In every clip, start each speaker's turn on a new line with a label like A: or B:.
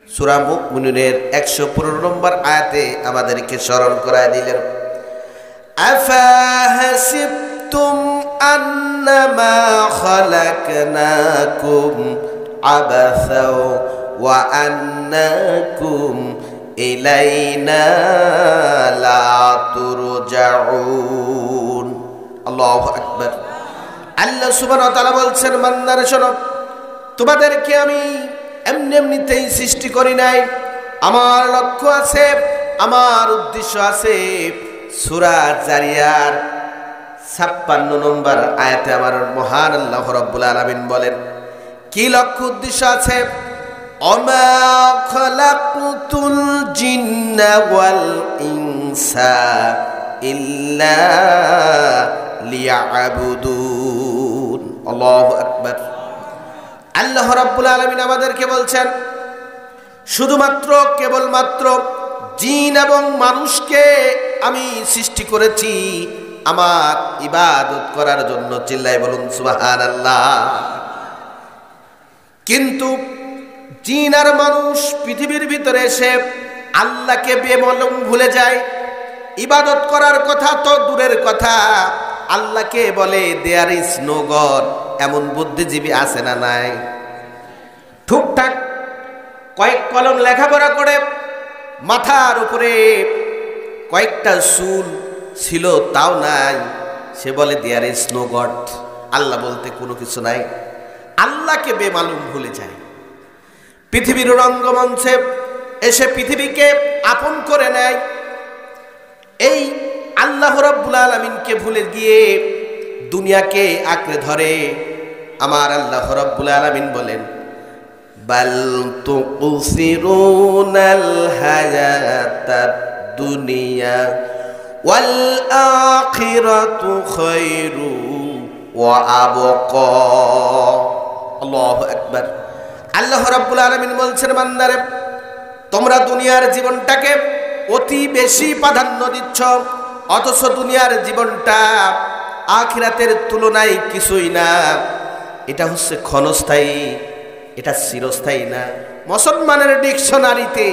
A: সূরা মুমিনুনের 115 নম্বর আয়াতে আমাদেরকে স্মরণ করায় দিলেন, আফাহাসিবতুম আন্নামা খালাকনাকুম আবাসাও ওয়া আন্নাকুম ইলাইনা লা তুরজাউন। আল্লাহু আকবার। আল্লাহ সুবহানাহু ওয়া তাআলা বলছেন, বান্দারা শোনো, তোমাদেরকে আমি এমনি এমনিতেই সৃষ্টি করি নাই, আমার লক্ষ্য আছে, আমার উদ্দেশ্য আছে। সূরা জারিয়ার 56 নম্বর আয়াতে আমার মহান আল্লাহ রাব্বুল আলামিন বলেন, কি লক্ষ্য উদ্দেশ্য আছে? ওমা খালাকতুল জিন্না ওয়াল ইনসা ইল্লা লিয়াবুদুন। আল্লাহু আকবার। আল্লাহ রাব্বুল আলামিন আমাদেরকে বলছেন, শুধুমাত্র কেবলমাত্র জিন এবং মানুষকে আমি সৃষ্টি করেছি আমার ইবাদত করার জন্য। চিল্লায় বলুন সুবহানাল্লাহ। কিন্তু জিন আর মানুষ পৃথিবীর ভিতরে এসে আল্লাহকে বেমালুম ভুলে যায়। ইবাদত করার কথা তো দূরের কথা, আল্লাহকে বলে দেয়ার ইজ নো গড, এমন বুদ্ধিজীবী আছে না নাই? ঠিকঠাক কয়েক কলম লেখাপড়া করে মাথার উপরে কয়েকটা চুল ছিল তাও নাই, সে বলে দেয়ার ইজ নো গড, আল্লাহ বলতে কোনো কিছু নাই। আল্লাহকে বেমালুম ভুলে যায়। পৃথিবীর রঙ্গমঞ্চে এসে পৃথিবীকে আপন করে নেয়। এই আল্লাহ রাব্বুল আলামিনকে ভুলে গিয়ে দুনিয়াকে আঁকড়ে ধরে। আমার আল্লাহ রাব্বুল আলামিন বলেন, বাল তুকসিরুনাল হায়াতাদ দুনিয়া ওয়াল আখিরাতু খায়রু ওয়া আবকা। আল্লাহু আকবার। আল্লাহ রাব্বুল আলামিন বলছেন, বান্দারে, তোমরা দুনিয়ার জীবনটাকে অতি বেশি প্রাধান্য দিচ্ছ, অথচ দুনিয়ার জীবনটা আখিরাতের তুলনায় কিছুই না। এটা হচ্ছে ক্ষণস্থায়ী, এটা চিরস্থায়ী না। মুসলমানের ডিকশনারিতে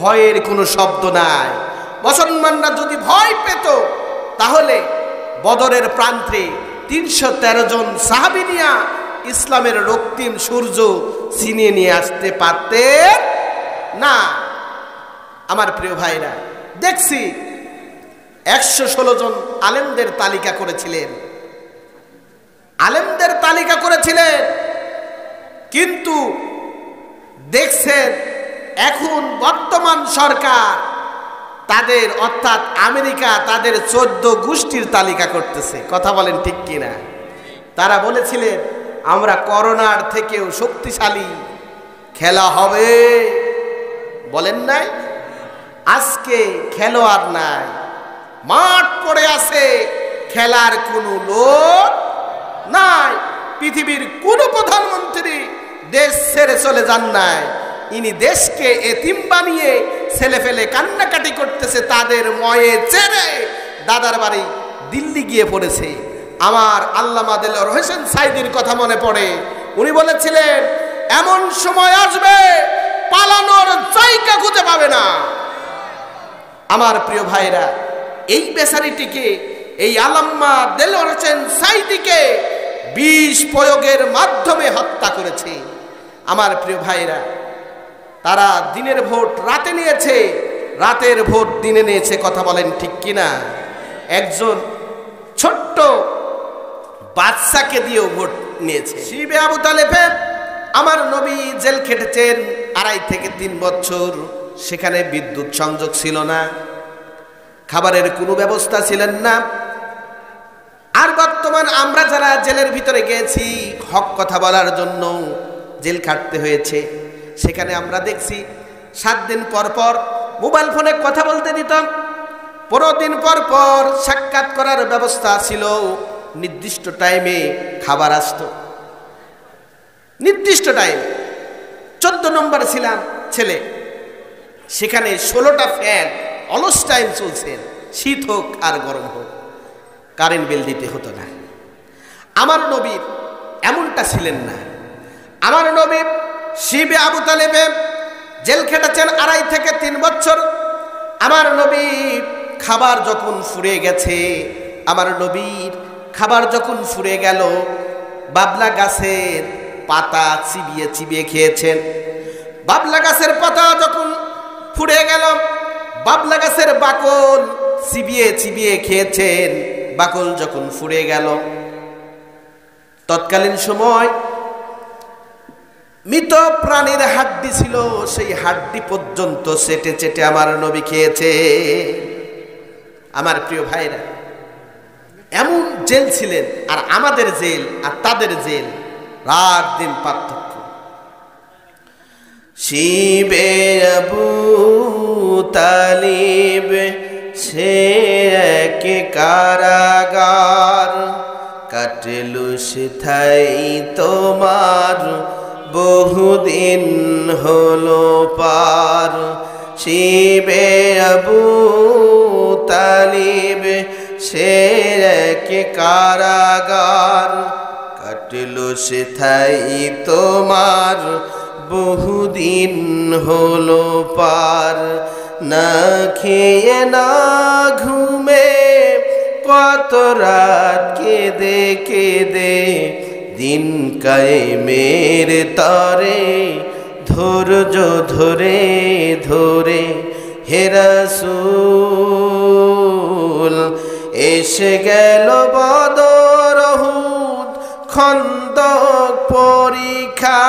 A: ভয়ের কোনো শব্দ নাই। মুসলমানরা যদি ভয় পেত তাহলে বদরের প্রান্তে 313 জন সাহাবী নিয়ে ইসলামের রক্তিম সূর্য ছিনিয়ে নিয়ে আসতে পারতেন না। আমার প্রিয় ভাইরা, দেখছি 116 জন আলেমদের তালিকা করেছিলেন, আলেমদের তালিকা করেছিলেন, কিন্তু দেখছেন এখন বর্তমান সরকার তাদের অর্থাৎ আমেরিকা তাদের 14 গোষ্ঠীর তালিকা করতেছে। কথা বলেন ঠিক কিনা? তারা বলেছিলেন আমরা করোনার থেকেও শক্তিশালী, খেলা হবে, বলেন নাই? আজকে খেলোয়াড় নাই, মাঠ পড়ে আছে, খেলার কোনো লোক নাই। পৃথিবীর কোন প্রধানমন্ত্রী দেশ ছেড়ে চলে যান নাই, ইনি দেশকে এতিম বানিয়ে ছেলে ফেলে কান্নাকাটি করতেছে, তাদের ময়ে চেড়ে দাদার বাড়ি দিল্লি গিয়ে পড়েছে। আমার আল্লামা দেলোয়ার হোসেন সাইদির কথা মনে পড়ে, উনি বলেছিলেন এমন সময় আসবে পালানোর জায়গা খুঁজে পাবে না। আমার প্রিয় ভাইরা, এই বেচারিটিকে, এই আল্লামা দেলোয়ার হোসেন সাইদিকে বিষ প্রয়োগের মাধ্যমে হত্যা করেছে। আমার প্রিয় ভাইরা, তারা দিনের ভোট রাতে নিয়েছে, রাতের ভোট দিনে নিয়েছে। কথা বলেন ঠিক কিনা? একজন ছোট্ট বাচ্চাকে দিয়েও ভোট নিয়েছে। শিবে আবু তালেবে আমার নবী জেল খেটেছেন 2.5 থেকে 3 বছর। সেখানে বিদ্যুৎ সংযোগ ছিল না, খাবারের কোনো ব্যবস্থা ছিলেন না। আর বর্তমান আমরা যারা জেলের ভিতরে গিয়েছি হক কথা বলার জন্য জেল খাটতে হয়েছে, সেখানে আমরা দেখছি 7 দিন পর পর মোবাইল ফোনে কথা বলতে দিতাম, 15 দিন পর পর সাক্ষাৎ করার ব্যবস্থা ছিল, নির্দিষ্ট টাইমে খাবার আসতো, নির্দিষ্ট টাইম। 14 নম্বর ছিলাম ছেলে, সেখানে 16টা ফ্যান অলস টাইম চলছেন, শীত হোক আর গরম হোক, কারেন্ট বিল দিতে হতো না। আমার নবীর এমনটা ছিলেন না। আমার নবী শিবে আবু তালেবে জেল খেটেছেন 2.5 থেকে 3 বছর। আমার নবী খাবার যখন ফুরিয়ে গেছে, আমার নবীর খাবার যখন ফুরিয়ে গেল, বাবলা গাছের পাতা চিবিয়ে চিবিয়ে খেয়েছেন। বাবলা গাছের পাতা যখন ফুরিয়ে গেল, বাবলা গাছের বাকল চিবিয়ে চিবিয়ে খেয়েছেন। বাকল যখন ফুরিয়ে গেল, তৎকালীন সময় মৃত প্রাণীর হাড্ডি ছিল, সেই হাড্ডি পর্যন্ত চেটে চেটে আমার নবী খেয়েছে। আমার প্রিয় ভাইরা, এমন জেল ছিলেন। আর আমাদের জেল আর তাদের জেল রাত দিন পার্থক্য। শিবে আবু তালিব সে এক কারাগার, কাটলু সেথাই তোমার বহুদিন হলো পার। শিবে আবু তালিব সে এক কারাগার, কাটলো সেথাই তোমার বহুদিন হলো পার। না খেয়ে না ঘুমে কত রাত কেঁদে কেঁদে, দিন কায়েমের তরে ধৈর্য ধরে ধরে হে রাসূল এসে গেল বদর উহুদ খন্দক পরীক্ষা,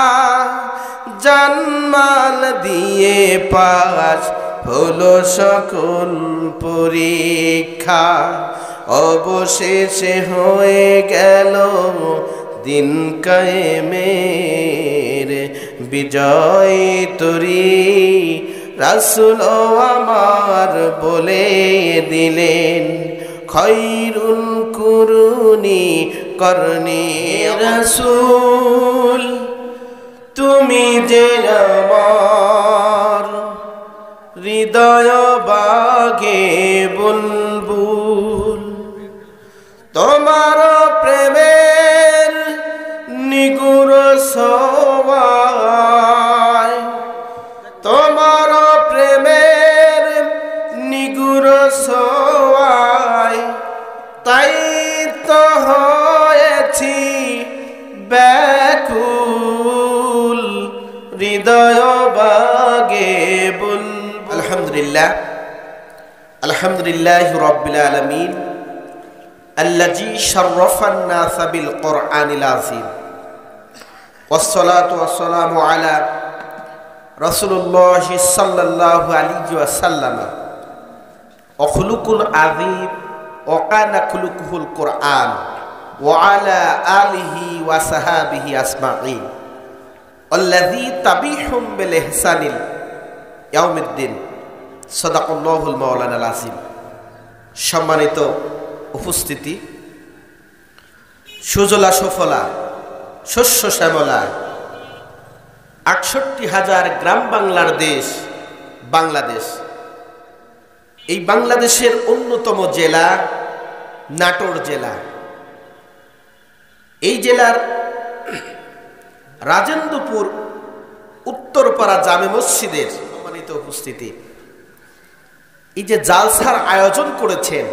A: জানমাল দিয়ে পাস হলো সকল পরীক্ষা। অবশেষে হয়ে গেল দিন কায়েমের বিজয় তরি, রাসূল আমার বলে দিলেন খৈরুল কুরুনি করনি। রাসূল তুমি যে আমার হৃদয় বাগে বুলবুল, তোমার প্রেমের নিগুড় ছোঁয়ায়, তোমার প্রেমের নিগুড় ছোঁয়ায় তাই তো হয়েছি ব্যাকুল, হৃদয় বাগে বুলবুল। আলহামদুলিল্লাহ, আলহামদুলিল্লাহি রাব্বিল আলামিন আল্লাযী শাররাফান নাস বিল কুরআনিল আযীম, ওয়াসসালাতু ওয়াসসালামু আলা রাসূলুল্লাহি সাল্লাল্লাহু আলাইহি ওয়াসাল্লাম ওয়া খুলুকুল আযীম ওয়া কানা খুলুকুল কুরআন ওয়া আলা আলিহি ওয়া সাহাবিহি আজমাইন আল্লাযী তাবিহুম বিল ইহসানিল ইয়াউমিদ্দিন। সাদাকাল্লাহুল মাওলানাল আযীম। সম্মানিত উপস্থিতি, সুজলা সুফলা শস্য শ্যামলা ৬৮,০০০ গ্রাম বাংলার দেশ বাংলাদেশ। এই বাংলাদেশের অন্যতম জেলা নাটোর জেলা। এই জেলার রাজেন্দ্রপুর উত্তরপাড়া জামে মসজিদের সম্মানিত উপস্থিতি, এই যে জালসার আয়োজন করেছেন,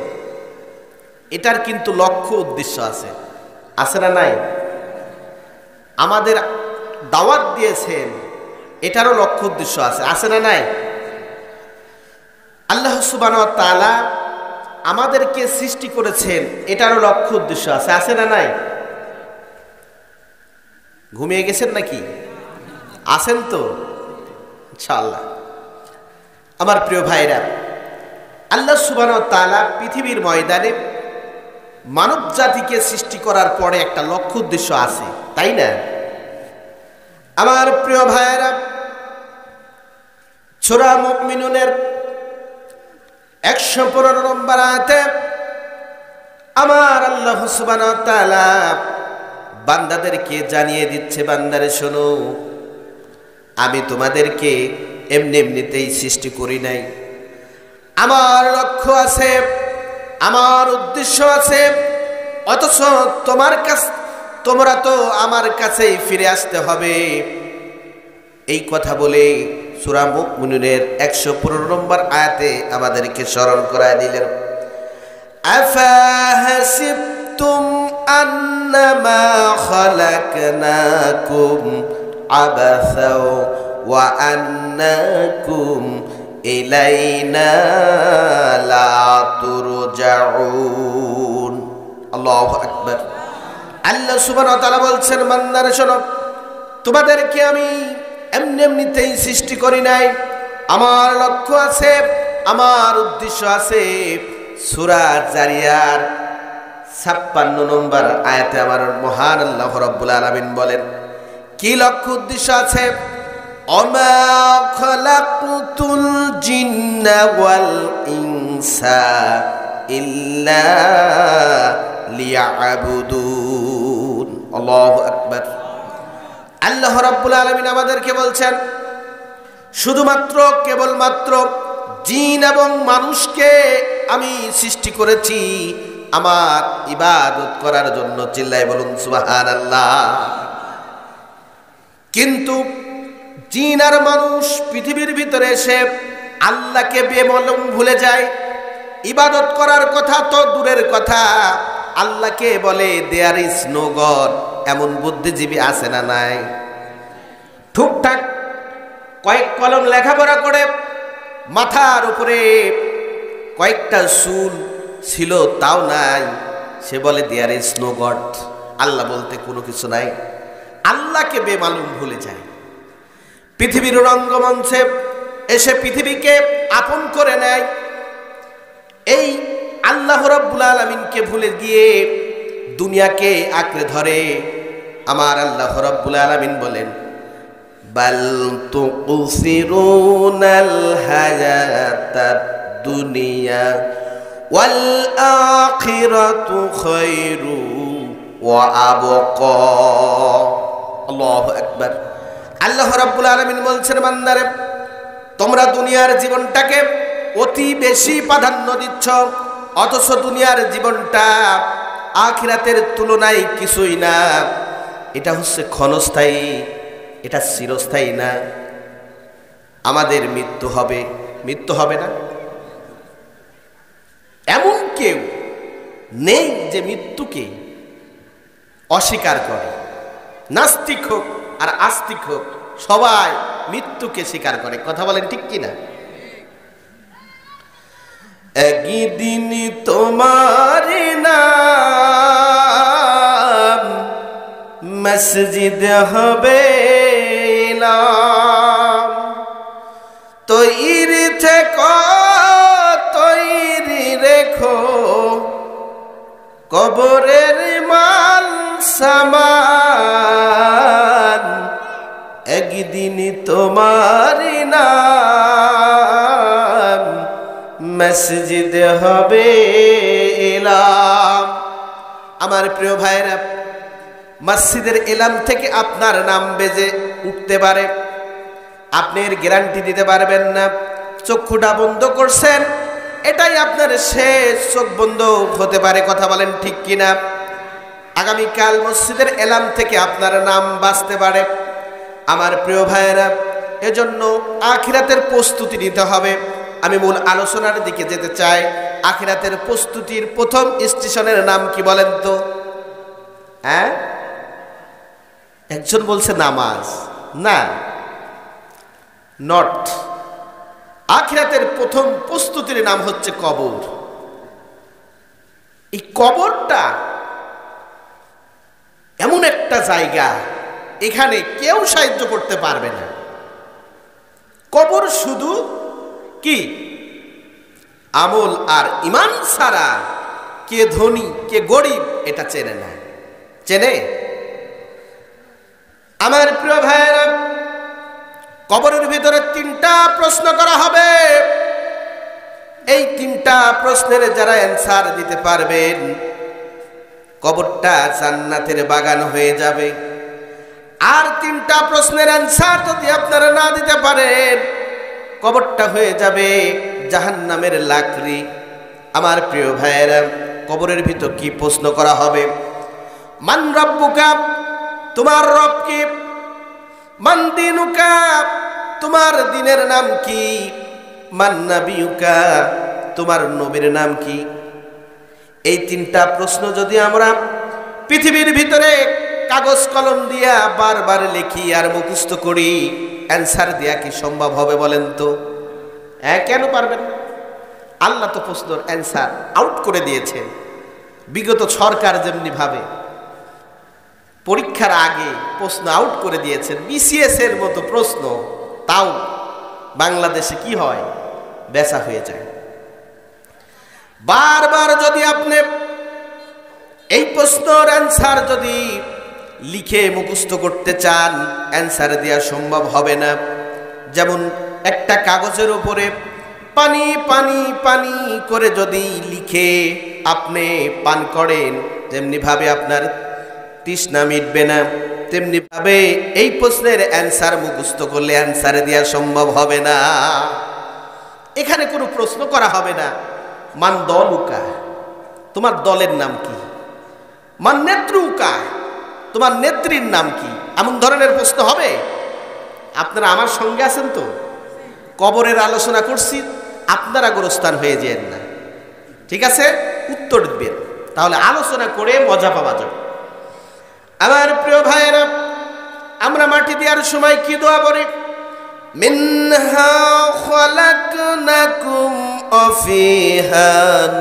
A: এটার কিন্তু লক্ষ্য উদ্দেশ্য আছে, আছে না নাই? আমাদের দাওয়াত দিয়েছেন, এটারও লক্ষ্য উদ্দেশ্য আছে, আছে না নাই? আল্লাহ সুবহানাহু ওয়া তাআলা আমাদেরকে সৃষ্টি করেছেন, এটারও লক্ষ্য উদ্দেশ্য আছে, আছে না নাই? ঘুমিয়ে গেছেন নাকি? আছেন তো ইনশাআল্লাহ। আমার প্রিয় ভাইরা, আল্লাহ সুবহানাহু ওয়া তাআলা পৃথিবীর ময়দানে মানব জাতিকে সৃষ্টি করার পরে একটা লক্ষ্য উদ্দেশ্য আছে, তাই না? আমার প্রিয় ভাইরা, সূরা মুমিনুনের ১১৫ নম্বর আয়াতে আমার আল্লাহ সুবহানাহু ওয়া তাআলা বান্দাদেরকে জানিয়ে দিচ্ছে, বান্দারে শোনো, আমি তোমাদেরকে এমনি এমনিতেই সৃষ্টি করি নাই, আমার লক্ষ্য আছে, আমার উদ্দেশ্য আছে। অথচ তোমরা তো আমার কাছেই ফিরে আসতে হবে। এই কথা বলে সূরা মুমিনুনের 115 নম্বর আয়াতে আমাদেরকে স্মরণ করায় দিলেন। আফাহাসিবতুম আন্নামা খালাকনাকুম আবাসাও ওয়া আন্নাকুম ইলাইনা লা তুরজাউন। আল্লাহু আকবার। আল্লাহ সুবহানাহু ওয়া তাআলা বলছেন, বান্দারা শোনো, তোমাদেরকে আমি এমনি এমনিতেই সৃষ্টি করি নাই, আমার লক্ষ্য আছে, আমার উদ্দেশ্য আছে। সূরা জারিয়ার 56 নম্বর আয়াতে আমার মহান আল্লাহ রাব্বুল আলামিন বলেন, কি লক্ষ্য উদ্দেশ্য আছে? অমা খালাকতুল জিন্না ওয়াল ইনসা ইল্লা লিয়াবুদুন। আল্লাহু আকবার। আল্লাহ রাব্বুল আলামিন আমাদেরকে বলছেন, শুধুমাত্র কেবলমাত্র জিন এবং মানুষকে আমি সৃষ্টি করেছি আমার ইবাদত করার জন্য। চিল্লায় বলুন সুবহানাল্লাহ। কিন্তু জিন আর মানুষ পৃথিবীর ভিতরে এসে আল্লাহকে বেমালুম ভুলে যায়। ইবাদত করার কথা তো দূরের কথা, আল্লাহকে বলে দেয়ার ইজ নো গড। এমন বুদ্ধিজীবী আছে না নাই? ঠিকঠাক কয়েক কলম লেখাপড়া করে মাথার উপরে কয়েকটা চুল ছিল তাও নাই, সে বলে দেয়ার ইজ নো গড। আল্লাহ বলতে কোনো কিছু নাই। আল্লাহকে বেমালুম ভুলে যায়। পৃথিবীর রঙ্গমঞ্চে এসে পৃথিবীকে আপন করে নেয়। এই আল্লাহ রাব্বুল আলামিনকে ভুলে গিয়ে দুনিয়াকে আঁকড়ে ধরে। আমার আল্লাহ রাব্বুল আলামিন বলেন, বাল তুকসিরুনাল হায়াতাদ দুনিয়া ওয়াল আখিরাতু খায়রু ওয়া আবকা। আল্লাহু আকবার। আল্লাহ রাব্বুল আলামিন বলছেন, বান্দারে তোমরা দুনিয়ার জীবনটাকে অতি বেশি প্রাধান্য দিচ্ছ, অথচ দুনিয়ার জীবনটা আখিরাতের তুলনায় কিছুই না। এটা হচ্ছে ক্ষণস্থায়ী, এটা চিরস্থায়ী না। আমাদের মৃত্যু হবে, মৃত্যু হবে না। এমন কেউ নেই যে মৃত্যুকে অস্বীকার করে। নাস্তিক হোক আর আস্তিক হোক, সবাই মৃত্যুকে স্বীকার করে। কথা বলেন ঠিক কিনা? একদিন তোমার নাম মসজিদ হবে না, তৈরি থেকো তৈরি রেখো কবরের মাল সামান। একদিন তোমার নাম মসজিদ হবে এলাম। আমার প্রিয় ভাইরা, মসজিদের এলাম থেকে আপনার নাম বেজে উঠতে পারে, আপনি এর গ্যারান্টি দিতে পারবেন না। চক্ষুটা বন্ধ করছেন, এটাই আপনার শেষ চোখ বন্ধ হতে পারে। কথা বলেন ঠিক কিনা? আগামীকাল মসজিদের এলাম থেকে আপনার নাম বাজতে পারে। আমার প্রিয় ভাইয়েরা, এজন্য আখিরাতের প্রস্তুতি নিতে হবে। আমি মূল আলোচনার দিকে যেতে চাই। আখিরাতের প্রস্তুতির প্রথম স্টেশনের নাম কি বলেন তো? হ্যাঁ, একজন বলছে নামাজ। না, নট। আখিরাতের প্রথম প্রস্তুতির নাম হচ্ছে কবর। এই কবরটা এমন একটা জায়গা, এখানে কেউ সাহায্য করতে পারবে না। কবর শুধু কি আমল আর ইমান ছাড়া কে ধনী কে গরিব এটা চেনে না। চেনে? আমার প্রিয় ভাইয়েরা, কবরের ভিতরে 3টা প্রশ্ন করা হবে। এই 3টা প্রশ্নের যারা অ্যান্সার দিতে পারবেন, কবরটা জান্নাতের বাগান হয়ে যাবে। আর 3টা প্রশ্নের অ্যান্সার যদি আপনারা না দিতে পারেন, কবরটা হয়ে যাবে জাহান্নামের লাকড়ি। আমার প্রিয় ভাইয়েরা, কবরের ভিতর কি প্রশ্ন করা হবে? মান রব্বুকা, তোমার রব কি? মান দিনুকা, তোমার দ্বীনের নাম কি? মান নাবিয়ুকা, তোমার নবীর নাম কি? এই তিনটা প্রশ্ন যদি আমরা পৃথিবীর ভিতরে কাগজ কলম দিয়া বারবার লিখি আর মুখস্থ করি, অ্যান্সার দেয়া কি সম্ভব হবে বলেন তো? হ্যাঁ, কেন পারবেন না? আল্লাহ তো প্রশ্নের অ্যান্সার আউট করে দিয়েছে। বিগত সরকার যেমনি ভাবে পরীক্ষার আগে প্রশ্ন আউট করে দিয়েছেন, বিসিএস এর মতো প্রশ্ন, তাও বাংলাদেশে কি হয়, বেচা হয়ে যায়। বারবার যদি আপনি এই প্রশ্নের অ্যান্সার যদি লিখে মুখস্থ করতে চান, অ্যান্সার দেওয়া সম্ভব হবে না। যেমন একটা কাগজের উপরে পানি পানি পানি করে যদি লিখে আপনি পান করেন, তেমনি ভাবে আপনার তৃষ্ণা মিটবে না। তেমনি ভাবে এই প্রশ্নের অ্যান্সার মুখস্থ করলে অ্যান্সার দেওয়া সম্ভব হবে না। এখানে কোনো প্রশ্ন করা হবে না, মান দলুকা, তোমার দলের নাম কি? মান নেত্রুকা, তোমার নেত্রীর নাম কি? এমন ধরনের প্রশ্ন হবে? আপনারা আমার সঙ্গে আছেন তো? কবরের আলোচনা করছি, আপনারা গোরস্থান হয়ে যেন না, ঠিক আছে? উত্তর দিবেন, তাহলে আলোচনা করে মজা পাওয়া যাবে। আমার প্রিয় ভাইয়েরা, আমরা মাটি দেওয়ার সময় কি দোয়া করি? মিনহা খালাকনাকুম ওয়া ফিহা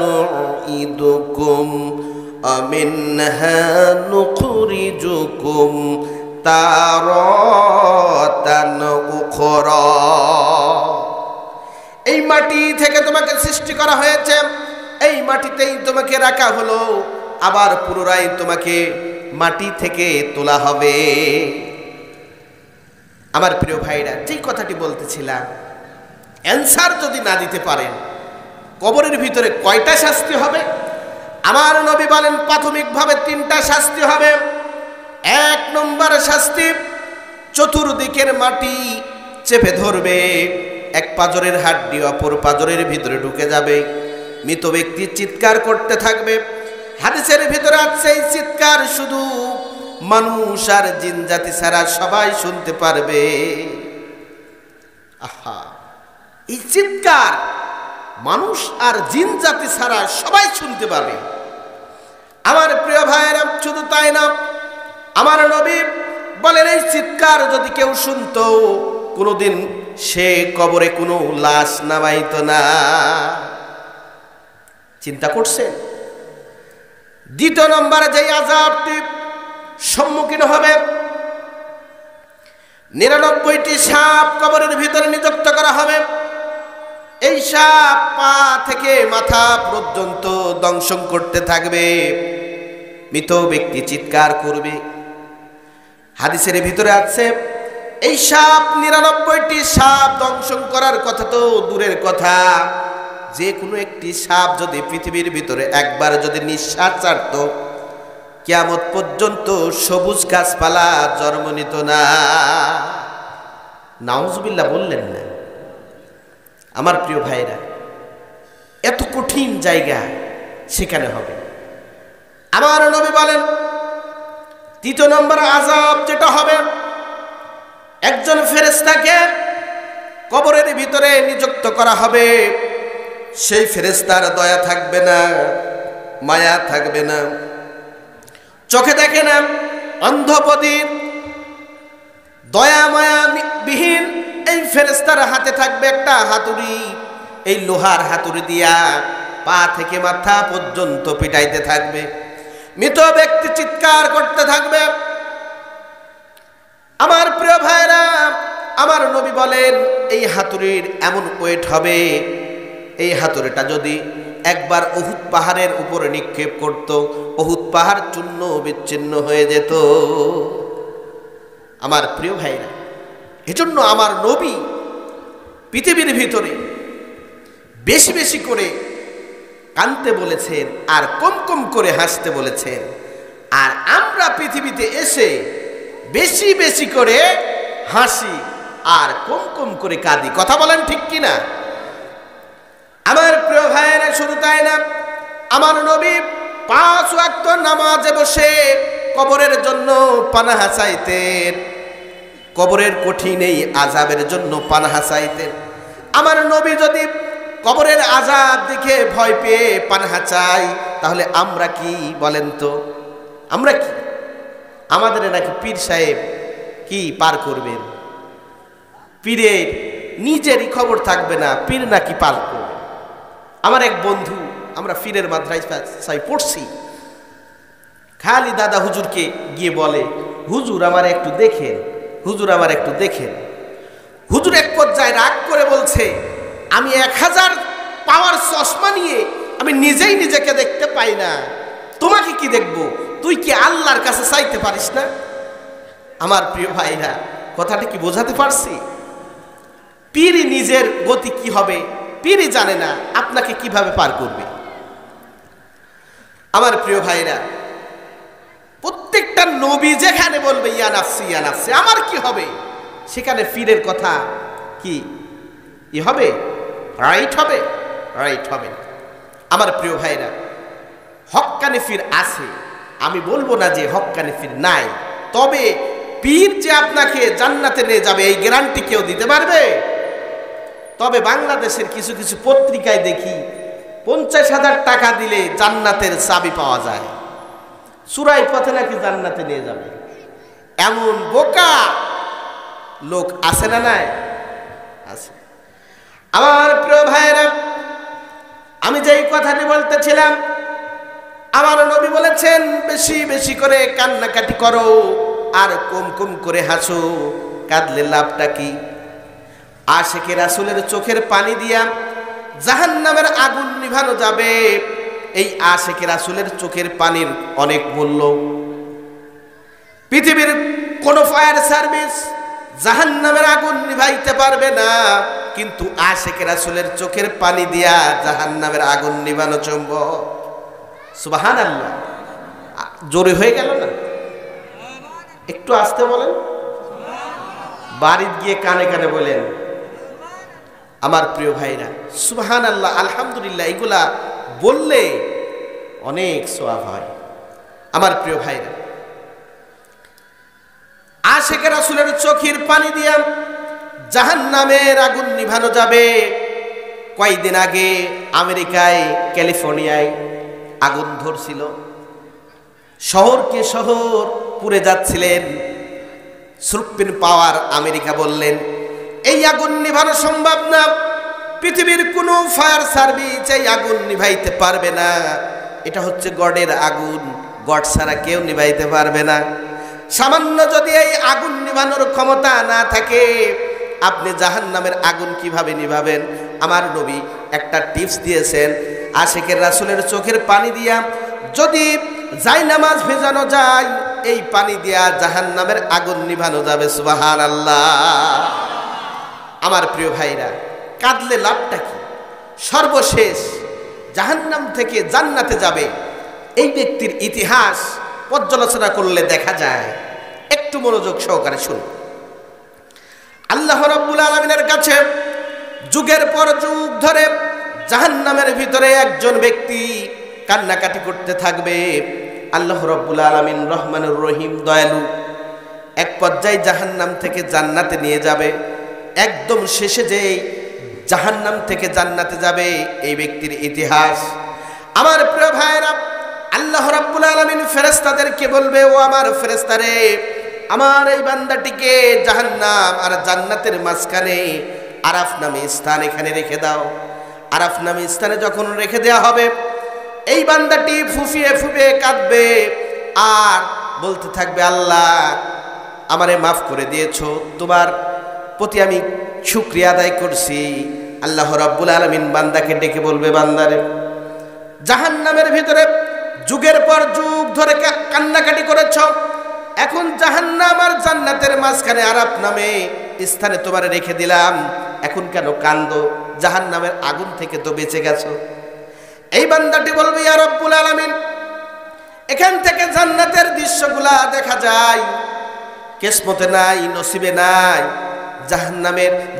A: নুঈদুকুম ওয়া মিনহা নুখরিজুকুম তারাতান উখরা। এই মাটি থেকে তোমাকে সৃষ্টি করা হয়েছে, এই মাটিতেই তোমাকে রাখা হলো, আবার পুনরায় তোমাকে মাটি থেকে তোলা হবে। আমার প্রিয় ভাইরা, যেই কথাটি বলতেছিলাম, অ্যান্সার যদি না দিতে পারেন, কবরের ভিতরে কয়টা শাস্তি হবে? আমার নবী বলেন প্রাথমিকভাবে 3টা শাস্তি হবে। 1 নম্বর শাস্তি, চতুর্দিকের মাটি চেপে ধরবে, এক পাজরের হাড্ডি অপর পাজরের ভিতরে ঢুকে যাবে, মৃত ব্যক্তি চিৎকার করতে থাকবে। হাদিসের ভিতরে আছে এই চিৎকার শুধু মানুষ আর জিন জাতি ছাড়া সবাই শুনতে পারবে। আহা, এই চিৎকার মানুষ আর জিন জাতি ছাড়া সবাই শুনতে পাবে। আমার প্রিয় ভাইয়েরা, শুধু তাই না, আমার নবী বলেন এই চিৎকার যদি কেউ শুনতো, কোনোদিন সে কবরে কোনো লাশ নামাইতো না। চিন্তা করছেন? 2 নম্বরে যেই আযাবটি সম্মুখীন হবে, 99টি সাপ কবরের ভিতরে নিযুক্ত করা হবে। এই সাপ পা থেকে মাথা পর্যন্ত দংশন করতে থাকবে, মৃত ব্যক্তি চিৎকার করবে। হাদিসের ভিতরে আছে এই সাপ 99টি সাপ দংশন করার কথা তো দূরের কথা, যে কোনো একটি সাপ যদি পৃথিবীর ভিতরে একবার যদি নিঃশ্বাস ছাড়ত, কিয়ামত পর্যন্ত সবুজ গাছপালা জন্ম নিত না। নাউজুবিল্লাহ বললেন না? আমার প্রিয় ভাইরা, এত কঠিন জায়গা সেখানে হবে। আমার নবী বলেন 3 নম্বর আযাব যেটা হবে, একজন ফেরেশতাকে কবরের ভিতরে নিযুক্ত করা হবে। সেই ফেরেশতার দয়া থাকবে না, মায়া থাকবে না, চোখে দেখে না, অন্ধবধির, দয়া মায়া বিহীন এই ফেরেশতার হাতে থাকবে একটা হাতুড়ি। এই লোহার হাতুড়ি দিয়া পা থেকে মাথা পর্যন্ত পিটাইতে থাকবে, মৃত ব্যক্তি চিৎকার করতে থাকবে। আমার প্রিয় ভাইরা, আমার নবী বলেন এই হাতুড়ির এমন ওয়েট হবে, এই হাতুড়িটা যদি একবার উহুদ পাহাড়ের উপরে নিক্ষেপ করত, উহুদ পাহাড় চূর্ণ বিচ্ছিন্ন হয়ে যেত। আমার প্রিয় ভাইরা, এজন্য আমার নবী পৃথিবীর ভিতরে বেশি বেশি করে কাঁদতে বলেছেন আর কম কম করে হাসতে বলেছেন। আর আমরা পৃথিবীতে এসে বেশি বেশি করে হাসি আর কম কম করে কাঁদি। কথা বলেন ঠিক কিনা? আমার প্রিয় ভাইয়েরা, শুধু তাই না, আমার নবী 5 ওয়াক্ত নামাজে বসে কবরের জন্য পানাহা চাইতেন। কবরের কঠিন এই আযাবের জন্য পানাহা চাইতেন। আমার নবী যদি কবরের আযাব দেখে ভয় পেয়ে পানাহা চাই, তাহলে আমরা কি বলেন তো? আমরা কি? আমাদের নাকি পীর সাহেব কি পার করবেন? পীরের নিজেরই খবর থাকবে না, পীর নাকি পার করবে। আমার এক বন্ধু, আমরা পীরের মাদ্রাসায় পড়ছি, খালি দাদা হুজুরকে গিয়ে বলে, হুজুর আমার একটু দেখেন, হুজুর আমার একটু দেখেন। হুজুর এক পর্যায়ে রাগ করে বলছে, আমি 1000 পাওয়ার চশমা নিয়ে আমি নিজেই নিজেকে দেখতে পাই না, তোমাকে কি দেখবো? তুই কি আল্লাহর কাছে চাইতে পারিস না? আমার প্রিয় ভাইরা, কথাটা কি বোঝাতে পারছি? পীরই নিজের গতি কি হবে পীরই জানে না, আপনাকে কিভাবে পার করবে? আমার প্রিয় ভাইরা, প্রত্যেকটা নবী যেখানে বলবে ইয়া নাফসি ইয়া নাফসি, আমার কি হবে, সেখানে পীরের কথা কি হবে? রাইট হবে? রাইট হবে। আমার প্রিয় ভাইরা, হক্কানি পীর আছে, আমি বলবো না যে হক্কানি পীর নাই, তবে পীর যে আপনাকে জান্নাতে নিয়ে যাবে এই গ্যারান্টি কেউ দিতে পারবে? তবে বাংলাদেশের কিছু কিছু পত্রিকায় দেখি 50,000 টাকা দিলে জান্নাতের চাবি পাওয়া যায়, চূড়াই পথে নাকি জান্নাতে নিয়ে যাবে। এমন বোকা লোক আছে না? নাই? আছে। আমার প্রিয় ভাইরা, আমি যেই কথাটি বলতেছিলাম, আমার নবী বলেছেন বেশি বেশি করে কান্নাকাটি করো আর কম কম করে হাসো, কাঁদলে লাভটা কি? আশিকে রাসূলের চোখের পানি দিয়া জাহান্নামের আগুন নিভানো যাবে। এই আশিকে রাসূলের চোখের পানির অনেক মূল্য। পৃথিবীর কোন ফায়ার সার্ভিস জাহান্নামের আগুন নিভাইতে পারবে না, কিন্তু আশিকে রাসূলের চোখের পানি দিয়া জাহান্নামের আগুন নিভানো সম্ভব। সুবহানাল্লাহ। জোরে হয়ে গেল না? একটু আস্তে বলেন, বাড়িতে গিয়ে কানে কানে বলেন। আমার প্রিয় ভাইরা, সুবহানাল্লাহ, আলহামদুলিল্লাহ, এগুলা বললে অনেক সওয়াব হয়। আমার প্রিয় ভাইরা, আশিকে রাসূলের চোখের পানি দিয়া জাহান্নামের আগুন নিভানো যাবে। কয়েকদিন আগে আমেরিকায় ক্যালিফোর্নিয়ায় আগুন ধরছিল, শহরকে শহর পুড়ে যাচ্ছিলেন। সুপ্রিম পাওয়ার আমেরিকা বললেন এই আগুন নিভানো সম্ভব না, পৃথিবীর কোনো ফায়ার সার্ভিস এই আগুন নিভাইতে পারবে না, এটা হচ্ছে গডের আগুন, গড ছাড়া কেউ নিভাইতে পারবে না। সামান্য যদি এই আগুন নিভানোর ক্ষমতা না থাকে, আপনি জাহান্নামের আগুন কিভাবে নিভাবেন? আমার নবী একটা টিপস দিয়েছেন, আশিকের রাসূলের চোখের পানি দিয়া যদি জায়নামাজ ভেজানো যায়, এই পানি দিয়া জাহান্নামের আগুন নিভানো যাবে। সুবহানাল্লাহ। আমার প্রিয় ভাইরা, কাঁদলে লাভটা কি? সর্বশেষ জাহান্নাম থেকে জান্নাতে যাবে এই ব্যক্তির ইতিহাস পর্যালোচনা করলে দেখা যায়। একটু মনোযোগ সহকারে শুনুন। আল্লাহ রাব্বুল আলামিনের কাছে যুগের পর যুগ ধরে জাহান্নামের ভিতরে একজন ব্যক্তি কান্নাকাটি করতে থাকবে। আল্লাহ রাব্বুল আলামিন রহমানুর রহিম, দয়ালু, এক পর্যায়ে জাহান্নাম থেকে জান্নাতে নিয়ে যাবে। একদম শেষে যে জাহান্নাম থেকে জান্নাতে যাবে এই ব্যক্তির ইতিহাস। আমার প্রিয় ভাইরা, আল্লাহ রাব্বুল আলামিন ফেরেশতাদেরকে বলবে, ও আমার ফেরেশতারে, আমার এই বান্দাটিকে জাহান্নাম আর জান্নাতের মাঝখানে আরাফ নামে স্থান এখানে রেখে দাও। আরাফ নামে স্থানে যখন রেখে দেওয়া হবে, এই বান্দাটি ফুফিয়ে ফুফিয়ে কাঁদবে আর বলতে থাকবে, আল্লাহ আমারে মাফ করে দিয়েছো, তোমার প্রতি আমি শুকরিয়া আদায় করছি। আল্লাহ রাব্বুল আলামিন বান্দাকে ডেকে বলবে, বান্দারে, জাহান্নামের ভিতরে যুগের পর যুগ ধরে কান্নাকাটি করেছ, এখন জাহান্নাম আর জান্নাতের মাঝখানে আরাফ নামে স্থানে তোমারে রেখে দিলাম, এখন কেন কান্দো? জাহান্নামের আগুন থেকে তো বেঁচে গেছো। এই বান্দাটি বলবে, ইয়া রাব্বুল আলামিন, এখান থেকে জান্নাতের দৃশ্যগুলা দেখা যায়, কিসমতে নাই, নসিবে নাই,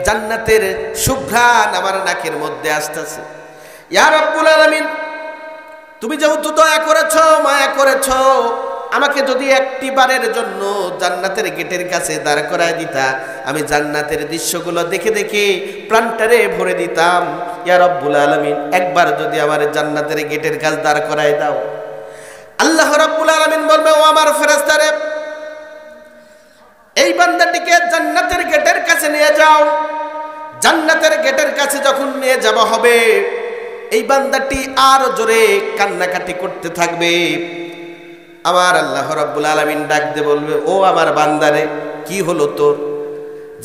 A: জান্নাতের সুঘ্রাণ আমার নাকের মধ্যে আসতেছে। ইয়া রাব্বুল আলামিন, তুমি যেহেতু দয়া করেছো, মায়া করেছো, আমাকে যদি একটি বারের জন্য জান্নাতের গেটের কাছে দাঁড় করায় দিতা, আমি জান্নাতের দৃশ্যগুলো দেখে দেখে প্রাণটারে ভরে দিতাম। ইয়া রব্বুল আলামিন, একবার যদি আমার জান্নাতের গেটের কাছে দাঁড় করায় দাও। আল্লাহ রাব্বুল আলামিন বলবে, ও আমার ফেরেশতারে, এই বান্দাটিকে জান্নাতের গেটের কাছে নিয়ে যাও। জান্নাতের গেটের কাছে যখন নিয়ে যাওয়া হবে, এই বান্দাটি আরো জোরে কান্নাকাটি করতে থাকবে। আমার আল্লাহ রাব্বুল আলামিন ডাক দিয়ে বলবে, ও আমার বান্দারে, কি হলো তোর?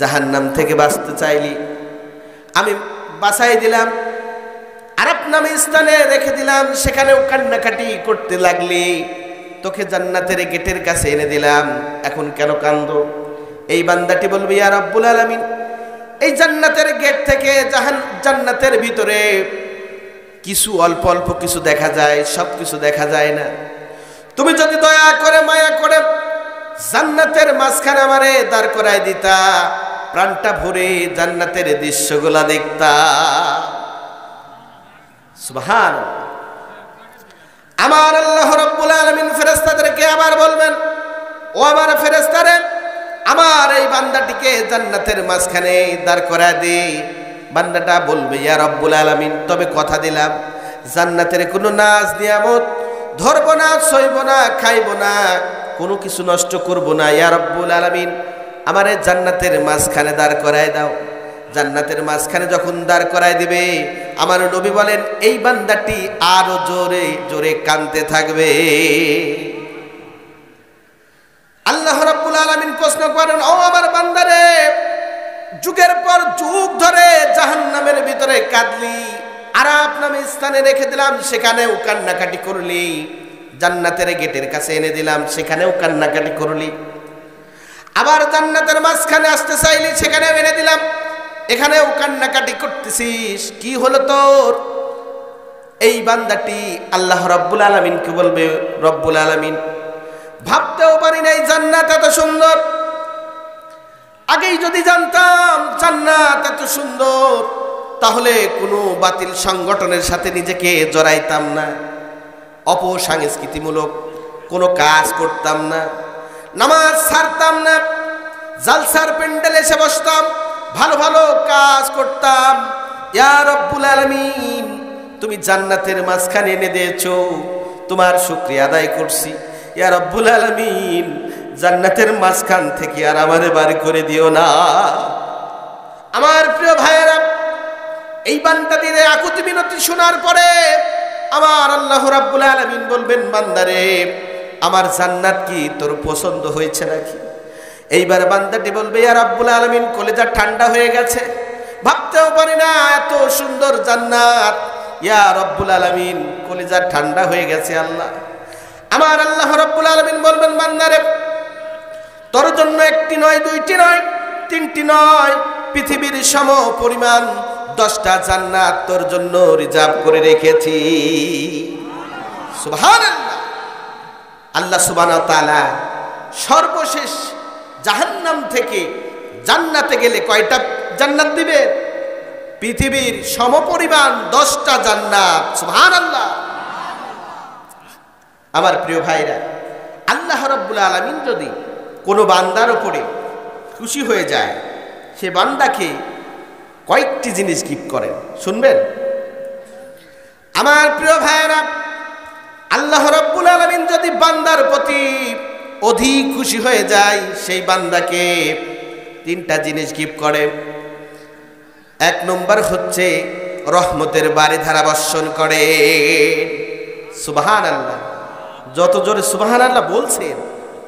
A: জাহান্নাম থেকে বাঁচতে চাইলি, আমি বাঁচাই দিলাম, আরাফ নামে স্থানে রেখে দিলাম, সেখানেও কান্নাকাটি করতে লাগলি, তোকে জান্নাতের গেটের কাছে এনে দিলাম, এখন কেন কান্দো? এই বান্দাটি বলবে, ইয়া রাব্বুল আলামিন, এই জান্নাতের গেট থেকে জান্নাতের ভিতরে কিছু অল্প অল্প কিছু দেখা যায়, সব কিছু দেখা যায় না। তুমি যদি দয়া করে মায়া করে জান্নাতের মাঝখানে আমারে দাঁড় করায় দিতা, প্রাণটা ভরে জান্নাতের দৃশ্যগুলা দেখতা। সুবহানাল্লাহ। আমার আল্লাহ রাব্বুল আলামিন ফেরেশতাদেরকে আবার বলবেন, ও আমার ফেরেশতারে, আমার এই বান্দাটিকে জান্নাতের মাঝখানে দাঁড় করায় দে। বান্দাটা বলবে, ইয়া রাব্বুল আলামিন, তবে কথা দিলাম, জান্নাতের কোনো নাজ নিয়ামত ধরবো না, সইব না, খাইব না, কোনো কিছু নষ্ট করব না। ইয়া রাব্বুল আলামিন, আমারে জান্নাতের মাঝখানে দাঁড় করায় দাও। জান্নাতের মাঝখানে যখন দাঁড় করায় দিবে, আমার নবী বলেন, এই বান্দাটি আরো জোরে জোরে কাঁদতে থাকবে। আল্লাহ রাব্বুল আলামিন প্রশ্ন করেন, ও আমার বান্দারে, যুগের পর যুগ ধরে জাহান্নামের ভিতরে কাঁদলি, আরাফ নামে স্থানে রেখে দিলাম, সেখানেও কান্নাকাটি করলি, জান্নাতের গেটের কাছে এনে দিলাম, সেখানেও কান্নাকাটি করলি, আবার জান্নাতের মাঝখানে আসতে চাইলি, সেখানেও এনে দিলাম, এখানেও কান্নাকাটি করতেছিস, কি হলো তোর? এই বান্দাটি আল্লাহ রাব্বুল আলামিনকে বলবে, রব্বুল আলামিন, ভাবতেও পারি নাই জান্নাত এত সুন্দর, আগেই যদি জানতাম জান্নাত এত সুন্দর, তাহলে কোনো বাতিল সংগঠনের সাথে নিজেকে জড়াইতাম না, অপসংস্কৃতিমূলক কোনো কাজ করতাম না, নামাজ ছাড়তাম না, জালসার প্যান্ডেলে এসে বসতাম, ভালো ভালো কাজ করতাম। ইয়া রব্বুল আলামিন, তুমি জান্নাতের মাঝখানে এনে দিয়েছো, তোমার শুকরিয়া আদায় করছি। ইয়া রব্বুল আলামিন, জান্নাতের মাঝখান থেকে আর আমারে বার করে দিও না। আমার প্রিয় ভাইয়েরা, এই বান্দাটির আকুতি মিনতি শোনার পরে আমার আল্লাহ রাব্বুল আলামিন বলবেন, বান্দারে, আমার জান্নাত কি তোর পছন্দ হয়েছে নাকি? এইবার বান্দাটি বলবে, ইয়া রাব্বুল আলামিন, কলেজা ঠান্ডা হয়ে গেছে, ভাবতেও পারি না এত সুন্দর জান্নাত। ইয়া রাব্বুল আলামিন, কলেজা ঠান্ডা হয়ে গেছে আল্লাহ। আমার আল্লাহ রাব্বুল আলামিন বলবেন, বান্দারে, তোর জন্য একটি নয়, দুইটি নয়, তিনটি নয়, পৃথিবীর সম পরিমাণ 10টা জান্নাত তোর জন্য রিজার্ভ করে রেখেছি। সুবহানাল্লাহ। আল্লাহ সুবহানাহু ওয়া তাআলা সর্বশেষ জাহান্নাম থেকে জান্নাতে গেলে কয়টা জান্নাত দিবে? পৃথিবীর সমপরিমাণ 10টা জান্নাত। সুবহানাল্লাহ। আমার প্রিয় ভাইরা, আল্লাহ রাব্বুল আলামিন যদি কোনো বান্দার উপরে খুশি হয়ে যায়, সে বান্দাকে কয়েকটি জিনিস গিফট করেন, শুনবেন? আমার প্রিয় ভাইরা, আল্লাহ রাব্বুল আলামিন যদি বান্দার প্রতি অধিক খুশি হয়ে যায়, সেই বান্দাকে 3টা জিনিস গিফট করে। 1 নম্বর হচ্ছে রহমতের বারিধারা বর্ষণ করে। সুবহানাল্লাহ। যত জোরে সুবহানাল্লাহ বলছেন,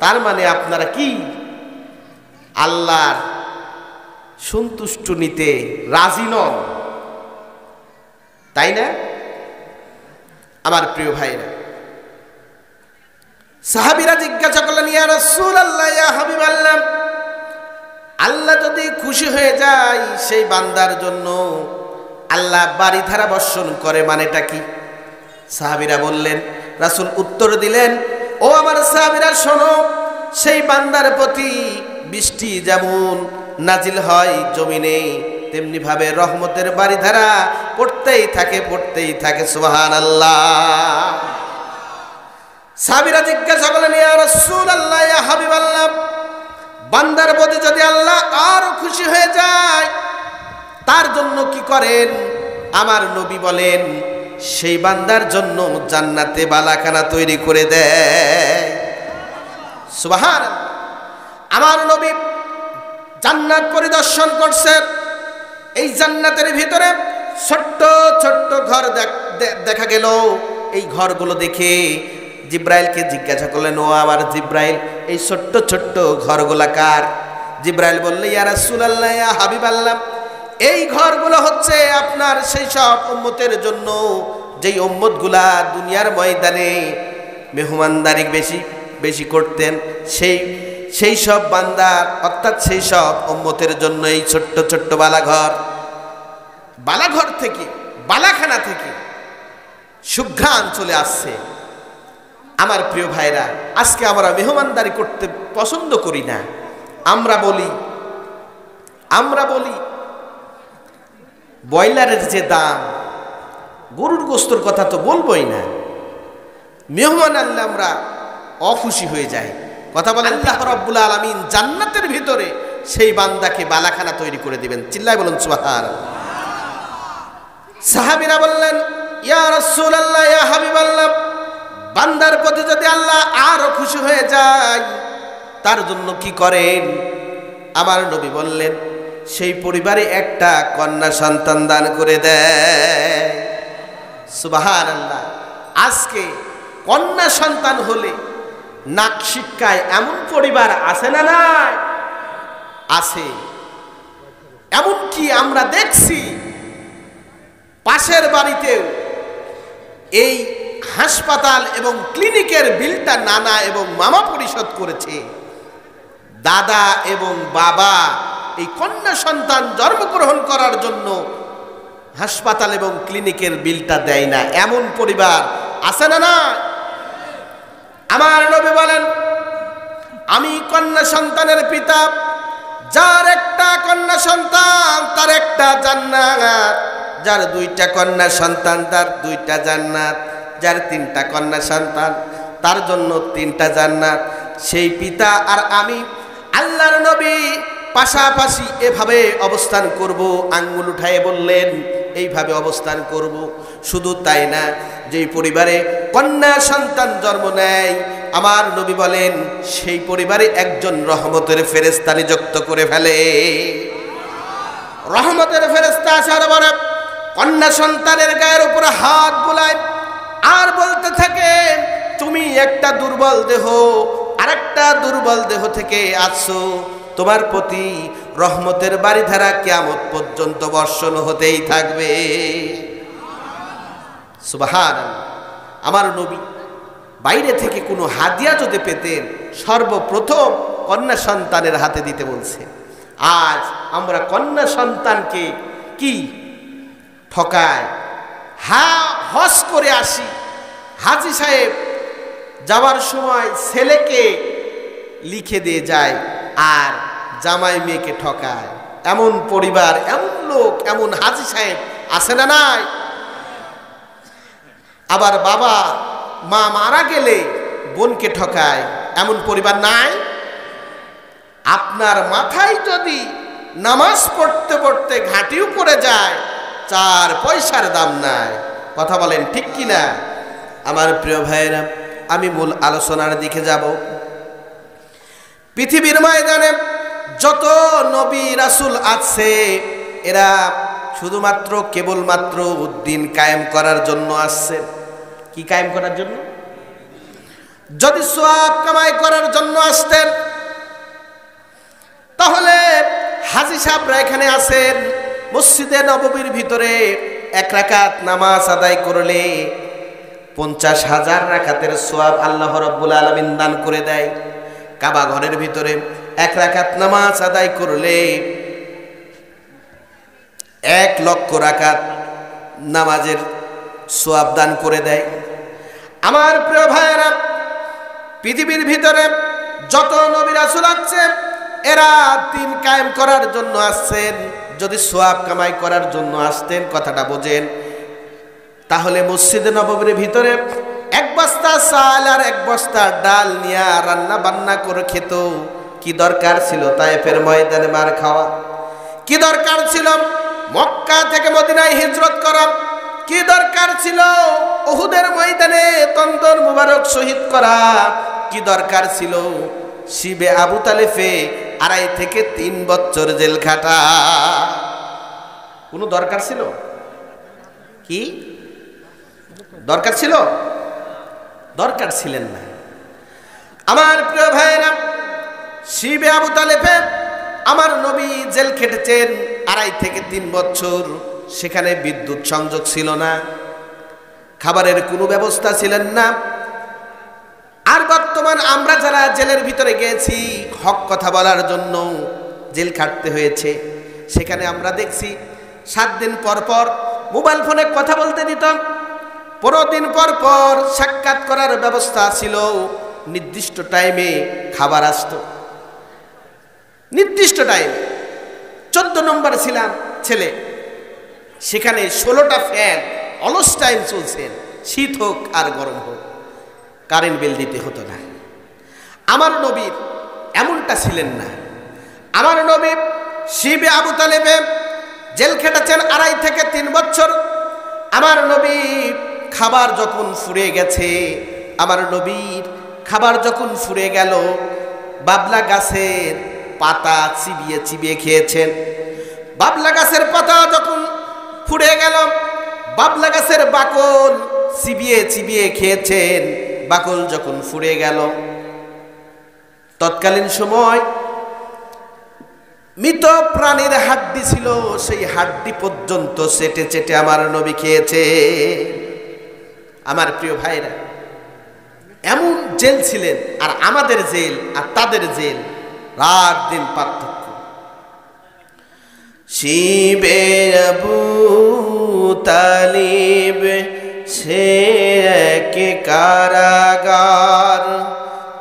A: তার মানে আপনারা কি আল্লাহর সন্তুষ্ট নিতে রাজি নন, তাই না? আমার প্রিয় ভাইরা, সাহাবীরা জিজ্ঞাসা করলেন, ইয়া রাসূলুল্লাহ, ইয়া হাবিবাল্লাহ, আল্লাহ যদি খুশি হয়ে যায় সেই বান্দার জন্য আল্লাহ বারিধারা বর্ষণ করে, মানেটা কি? সাহাবীরা বললেন, রাসূল উত্তর দিলেন, ও আমার সাহাবীরা শোনো, সেই বান্দার প্রতি বৃষ্টি যেমন নাজিল হয় জমিনে, তেমনি ভাবে রহমতের বারিধারা পড়তেই থাকে, পড়তেই থাকে। সুবহানাল্লাহ। সাহাবীরা জিজ্ঞাসা করলেন, ইয়া রাসূলুল্লাহ, ইয়া হাবিবাল্লাহ, বান্দার প্রতি যদি আল্লাহ আরো খুশি হয়ে যায় তার জন্য কি করেন? আমার নবী বলেন, সেই বান্দার জন্য জান্নাতে বালাখানা তৈরি করে দেয়। সুবহানাল্লাহ। আমার নবী জান্নাত পরিদর্শন করছেন। এই জান্নাতের ভিতরে ছোট্ট ছোট্ট ঘর দেখা গেল। এই ঘরগুলো দেখে জিব্রাইলকে জিজ্ঞাসা করলেন, ও আমার জিব্রাইল, এই ছোট্ট ছোট্ট ঘরগুলা কার? জিব্রাইল বললে, ইয়া রাসূলুল্লাহ, ইয়া হাবিবাল্লাহ, এই ঘরগুলো হচ্ছে আপনার সেই সব উম্মতের জন্য যেই উম্মতগুলা দুনিয়ার ময়দানে মেহমানদারি বেশি বেশি করতেন, সেই সব বান্দার অর্থাৎ সেই সব উম্মতের জন্য এই ছোট্ট ছোট্ট বালাঘর থেকে, বালাখানা থেকে সুঘ্রাণ চলে আসছে। আমার প্রিয় ভাইরা, আজকে আমরা মেহমানদারি করতে পছন্দ করি না। আমরা বলি ব্রয়লারের যে দাম, গরুর গোস্তর কথা তো বলবোই না, মেহমান আনলে আমরা অখুশি হয়ে যাই। কথা বলেন, আল্লাহ রাব্বুল আলামিন জান্নাতের ভিতরে সেই বান্দাকে বালাখানা তৈরি করে দিবেন। চিল্লায় বলুন সুবহানাল্লাহ। সাহাবীরা বললেন, ইয়া রাসূলুল্লাহ, ইয়া হাবিবাল্লাহ, বান্দার প্রতি যদি আল্লাহ আরো খুশি হয়ে যায় তার জন্য কি করেন? আমার নবী বললেন, সেই পরিবারে একটা কন্যা সন্তান দান করে দেয়। সুবহানাল্লাহ। আজকে কন্যা সন্তান হলে নাক শিক্ষায় এমন পরিবার আছে না? নাই, আছে। এমনকি আমরা দেখছি পাশের বাড়িতেও এই হাসপাতাল এবং ক্লিনিকের বিলটা নানা এবং মামা পরিশোধ করেছে। দাদা এবং বাবা এই কন্যা সন্তান জন্মগ্রহণ করার জন্য হাসপাতাল এবং ক্লিনিকের বিলটা দেয় না, এমন পরিবার আছে না? না। আমার নবী বলেন, আমি কন্যা সন্তানের পিতা, যার একটা কন্যা সন্তান তার একটা জান্নাত, যার দুইটা কন্যা সন্তান তার দুইটা জান্নাত, যার তিনটা কন্যা সন্তান তার জন্য তিনটা জান্নাত। সেই পিতা আর আমি আল্লাহর নবী পাশাপাশি এভাবে অবস্থান করব। আঙ্গুল উঠায়ে বললেন, এইভাবে অবস্থান করব। শুধু তাই না, যেই পরিবারে কন্যা সন্তান জন্ম নেয় আমার নবী বলেন সেই পরিবারে একজন রহমতের ফেরেশতা নিযুক্ত করে ফেলে। রহমতের ফেরেশতা আসার পরে কন্যা সন্তানের গায়ের উপরে হাত বুলায় আর বলতে থাকে, তুমি একটা দুর্বল দেহ আরেকটা দুর্বল দেহ থেকে আসছো, তোমার প্রতি রহমতের বারিধারা কিয়ামত পর্যন্ত বর্ষণ হতেই থাকবে। সুবহানাল্লাহ। আমার নবী বাইরে থেকে কোনো হাদিয়া যদি পেতেন সর্বপ্রথম কন্যা সন্তানের হাতে দিতে বলছে। আজ আমরা কন্যা সন্তানকে কি ঠকায়? হজ করে আসি, হাজী সাহেব যাওয়ার সময় ছেলেকে লিখে দিয়ে যায় আর জামাই মেয়েকে ঠকায়। এমন পরিবার, এমন লোক, এমন হাজী সাহেব আছে না? নাই। আবার বাবা মা মারা গেলে বোনকে ঠকায়, এমন পরিবার নাই। আপনার মাথায় যদি নামাজ পড়তে পড়তে ঘাঁটিও পড়ে যায়, 4 পয়সার দাম নাই। কথা বলেন ঠিক কি না? আমার প্রিয় ভাইয়েরা, আমি মূল আলোচনার দিকে যাব। পৃথিবীর ময়দানে যত নবী রাসূল আছে এরা শুধুমাত্র কেবলমাত্র দিন কায়েম করার জন্য আসছে। কি কায়েম করার জন্য? যদি সওয়াব কামাই করার জন্য আসতেন তাহলে হাজী সাহেবরা এখানে আছেন, মসজিদে নববীর ভিতরে 1 রাকাত নামাজ আদায় করলে 50,000 রাকাতের সওয়াব আল্লাহ রাব্বুল আলামিন দান করে দেয়। কাবা ঘরের ভিতরে 1 রাকাত নামাজ আদায় করলে 1 লক্ষ রাকাত নামাজের সওয়াব দান করে দেয়। আমার প্রিয় ভাইয়েরা, পৃথিবীর ভিতরে যত নবী রাসূল আছে এরা দিন কায়েম করার জন্য আসছেন। যদি সওয়াব কামাই করার জন্য আসতেন, কথাটা বোঝেন, তাহলে মসজিদে নববীর ভিতরে 1 বস্তা বস্তা চাল আর এক বস্তা ডাল নিয়ে রান্না বান্না করে খেত। কি দরকার ছিল তায়েফের ময়দানে মার খাওয়া? কি দরকার ছিল মক্কা থেকে মদিনায় হিজরত করা? কি দরকার ছিল উহুদের ময়দানে তন্দর মুবারক শহীদ করা? কি দরকার ছিল শিবে আবু তালেফে 2.5 থেকে 3 বছর জেল খাটা? কোনো দরকার ছিল? কি দরকার ছিল? দরকার ছিলেন না। আমার প্রিয় ভাইরা, শিবে আবু তালেফে আমার নবী জেল খেটেছেন 2.5 থেকে 3 বছর। সেখানে বিদ্যুৎ সংযোগ ছিল না, খাবারের কোনো ব্যবস্থা ছিলেন না। আর বর্তমান আমরা যারা জেলের ভিতরে গিয়েছি হক কথা বলার জন্য জেল খাটতে হয়েছে, সেখানে আমরা দেখছি 7 দিন পর পর মোবাইল ফোনে কথা বলতে দিতাম, 15 দিন পর পর সাক্ষাৎ করার ব্যবস্থা ছিল, নির্দিষ্ট টাইমে খাবার আসতো, নির্দিষ্ট টাইমে। 14 নম্বর ছিলাম ছেলে, সেখানে 16টা ফ্যান অলস টাইম চলছেন, শীত হোক আর গরম হোক, কারেন্ট বিল দিতে হতো না। আমার নবীর এমনটা ছিলেন না। আমার নবী শিবে আবু তালেবে জেল খেটেছেন 2.5 থেকে 3 বছর। আমার নবী খাবার যখন ফুরিয়ে গেছে, আমার নবীর খাবার যখন ফুরিয়ে গেল, বাবলা গাছের পাতা চিবিয়ে চিবিয়ে খেয়েছেন। বাবলা গাছের পাতা যখন ফুরিয়ে গেল, বাবলা গাছের বাকল চিবিয়ে চিবিয়ে খেয়েছেন। বাকল যখন ফুরিয়ে গেল, তৎকালীন সময় মৃত প্রাণীর হাড্ডি ছিল, সেই হাড্ডি পর্যন্ত চেটে চেটে আমার নবী খেয়েছে। আমার প্রিয় ভাইরা, এমন জেল ছিলেন। আর আমাদের জেল আর তাদের জেল রাত দিন পার্থক্য। শিবে আবু তালিব সে এক কারাগার,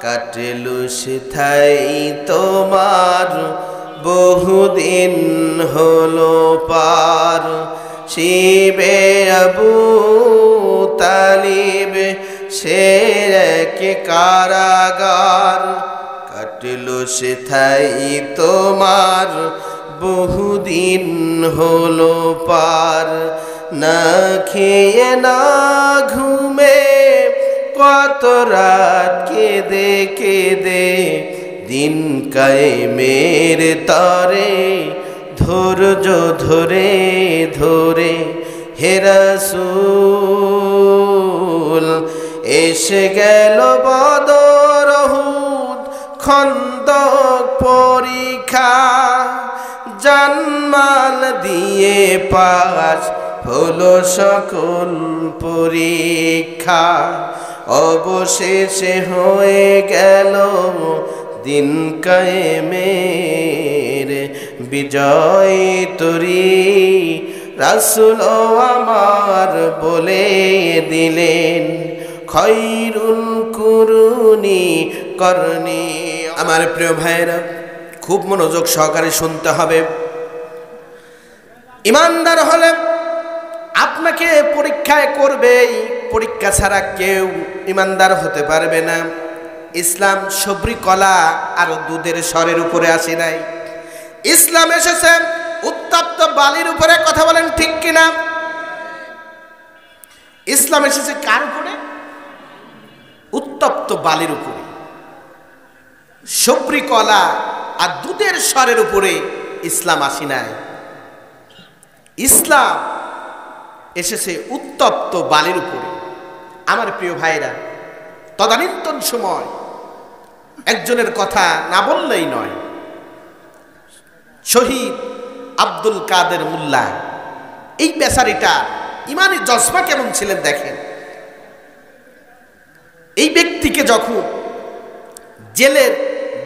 A: কাটলু সেথাই তোমার বহুদিন হলো পার। শিবে আবু তালিব সে এক কারাগার, কাটলু সেথাই তোমার বহুদিন হলো পার। না খেয়ে না ঘুমে কত রাত কেঁদে কেঁদে, দিন কায়েমের তরে ধৈর্য ধরে ধরে হে রাসূল এসে গেল বদর উহুদ খন্দক পরীক্ষা, জানমাল দিয়ে পাস হলো সকল পরীক্ষা। অবশেষে হয়ে গেল দিন কায়েমের বিজয় তরি, রাসূল আমার বলে দিলেন খৈরুল কুরুনি করনি। আমার প্রিয় ভাইরা, খুব মনোযোগ সহকারে শুনতে হবে। ইমানদার হলে আপনাকে পরীক্ষায় করবেই, পরীক্ষা ছাড়া কেউ ইমানদার হতে পারবে না। ইসলাম সবরি কলা আর দুধের স্বরের উপরে আসে নাই। ইসলাম এসেছে উত্তপ্ত বালির উপরে। কথা বলেন ঠিক কিনা? ইসলাম এসেছে কার উপরে? উত্তপ্ত বালির উপরে। সবরি কলা আর দুধের স্বরের উপরে ইসলাম আসি নাই। ইসলাম এসেছে উত্তপ্ত বালির উপরে। আমার প্রিয় ভাইরা, তদানীন্তন সময় একজনের কথা না বললেই নয়। শহীদ আব্দুল কাদের মোল্লা, এই বেচারিটা ইমানি জজবা কেমন ছিলেন দেখেন। এই ব্যক্তিকে যখন জেলের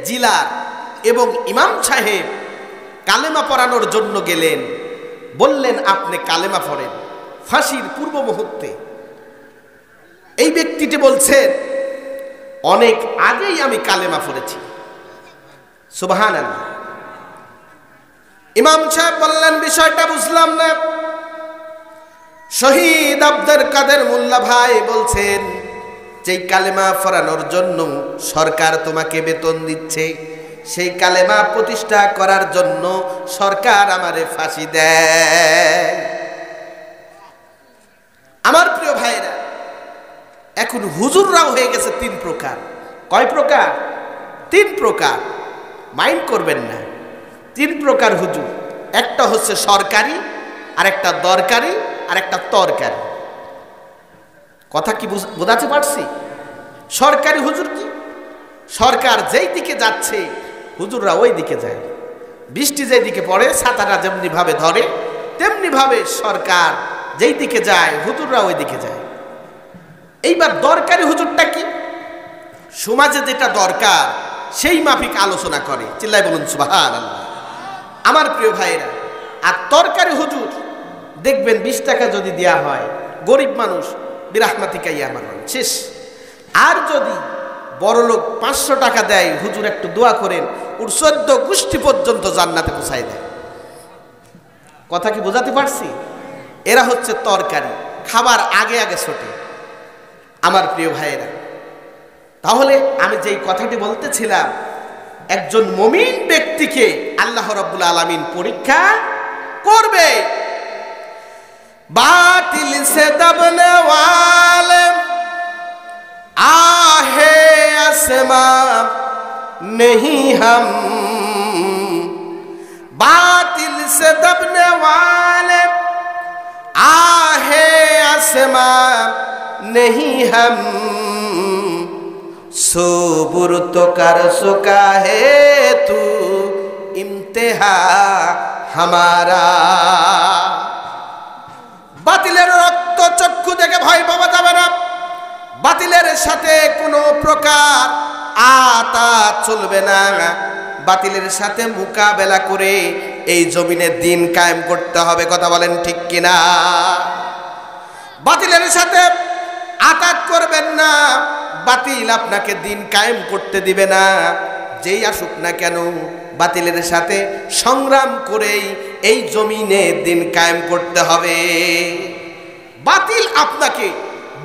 A: জিলার এবং ইমাম সাহেব কালেমা পড়ানোর জন্য গেলেন, বললেন আপনি কালেমা পড়েন ফাঁসির পূর্ব মুহূর্তে। এই ব্যক্তিটি বলছেন অনেক আগেই আমি কালেমা পড়েছি। সুবহানাল্লাহ। ইমাম সাহেব বললেন বিষয়টা বুঝলাম না। শহীদ আব্দুল কাদের মোল্লা ভাই বলছেন যেই কালেমা পড়ানোর জন্য সরকার তোমাকে বেতন দিচ্ছে, সেই কালেমা প্রতিষ্ঠা করার জন্য সরকার আমারে ফাঁসি দেয়। আমার প্রিয় ভাইরা, এখন হুজুররাও হয়ে গেছে তিন প্রকার। কয় প্রকার? তিন প্রকার। মাইন্ড করবেন না, তিন প্রকার হুজুর। একটা হচ্ছে সরকারি, আর একটা দরকারি, আর একটা তরকারি। কথা কি বোঝাতে পারছি? সরকারি হুজুর কি? সরকার যেই দিকে যাচ্ছে হুজুররা ওই দিকে যায়। বৃষ্টি যেই দিকে পড়ে ছাতাটা যেমনি ভাবে ধরে, তেমনি ভাবে সরকার যেই দিকে যায় হুজুররা ওই দিকে যায়। এইবার দরকারি হুজুরটা কি? সমাজে যেটা দরকার সেই মাফিক আলোচনা করে। চিল্লায় বলুন সুবহানাল্লাহ। আমার প্রিয় ভাইরা, আর তরকারি হুজুর দেখবেন 20 টাকা যদি দেয়া হয়, গরিব মানুষ বিরাহমাতিকা ইয়ামার শেষ। আর যদি বড়লোক 500 টাকা দেয়, হুজুর একটু দোয়া করেন, ওর 14 গোষ্ঠী পর্যন্ত জান্নাতে পৌঁছায় দেয়। কথা কি বোঝাতে পারছি? এরা হচ্ছে তরকারি, খাবার আগে আগে ছোটে। আমার প্রিয় ভাইয়েরা, তাহলে আমি যেই কথাটি বলতেছিলাম, একজন মুমিন ব্যক্তিকে আল্লাহ রাব্বুল আলামিন পরীক্ষা করবে। বাতিল সে দবনে ওয়ালে आहे आसमां नहीं हम, बातिल से दबने वाले आहे आसमां नहीं हम, सबुर तो कर चुका है तू इम्तिहा हमारा। বাতিলের রক্ত চক্ষু দেখে ভয় পাওয়া যাবে না। বাতিলের সাথে কোনো প্রকার আতাত চলবে না। বাতিলের সাথে মোকাবেলা করে এই জমিনে দিন কায়েম করতে হবে। কথা বলেন ঠিক কিনা? বাতিলের সাথে আতাত করবেন না, বাতিল আপনাকে দিন কায়েম করতে দিবে না। যেই আসুক না কেন, বাতিলের সাথে সংগ্রাম করেই এই জমিনে দিন কায়েম করতে হবে। বাতিল আপনাকে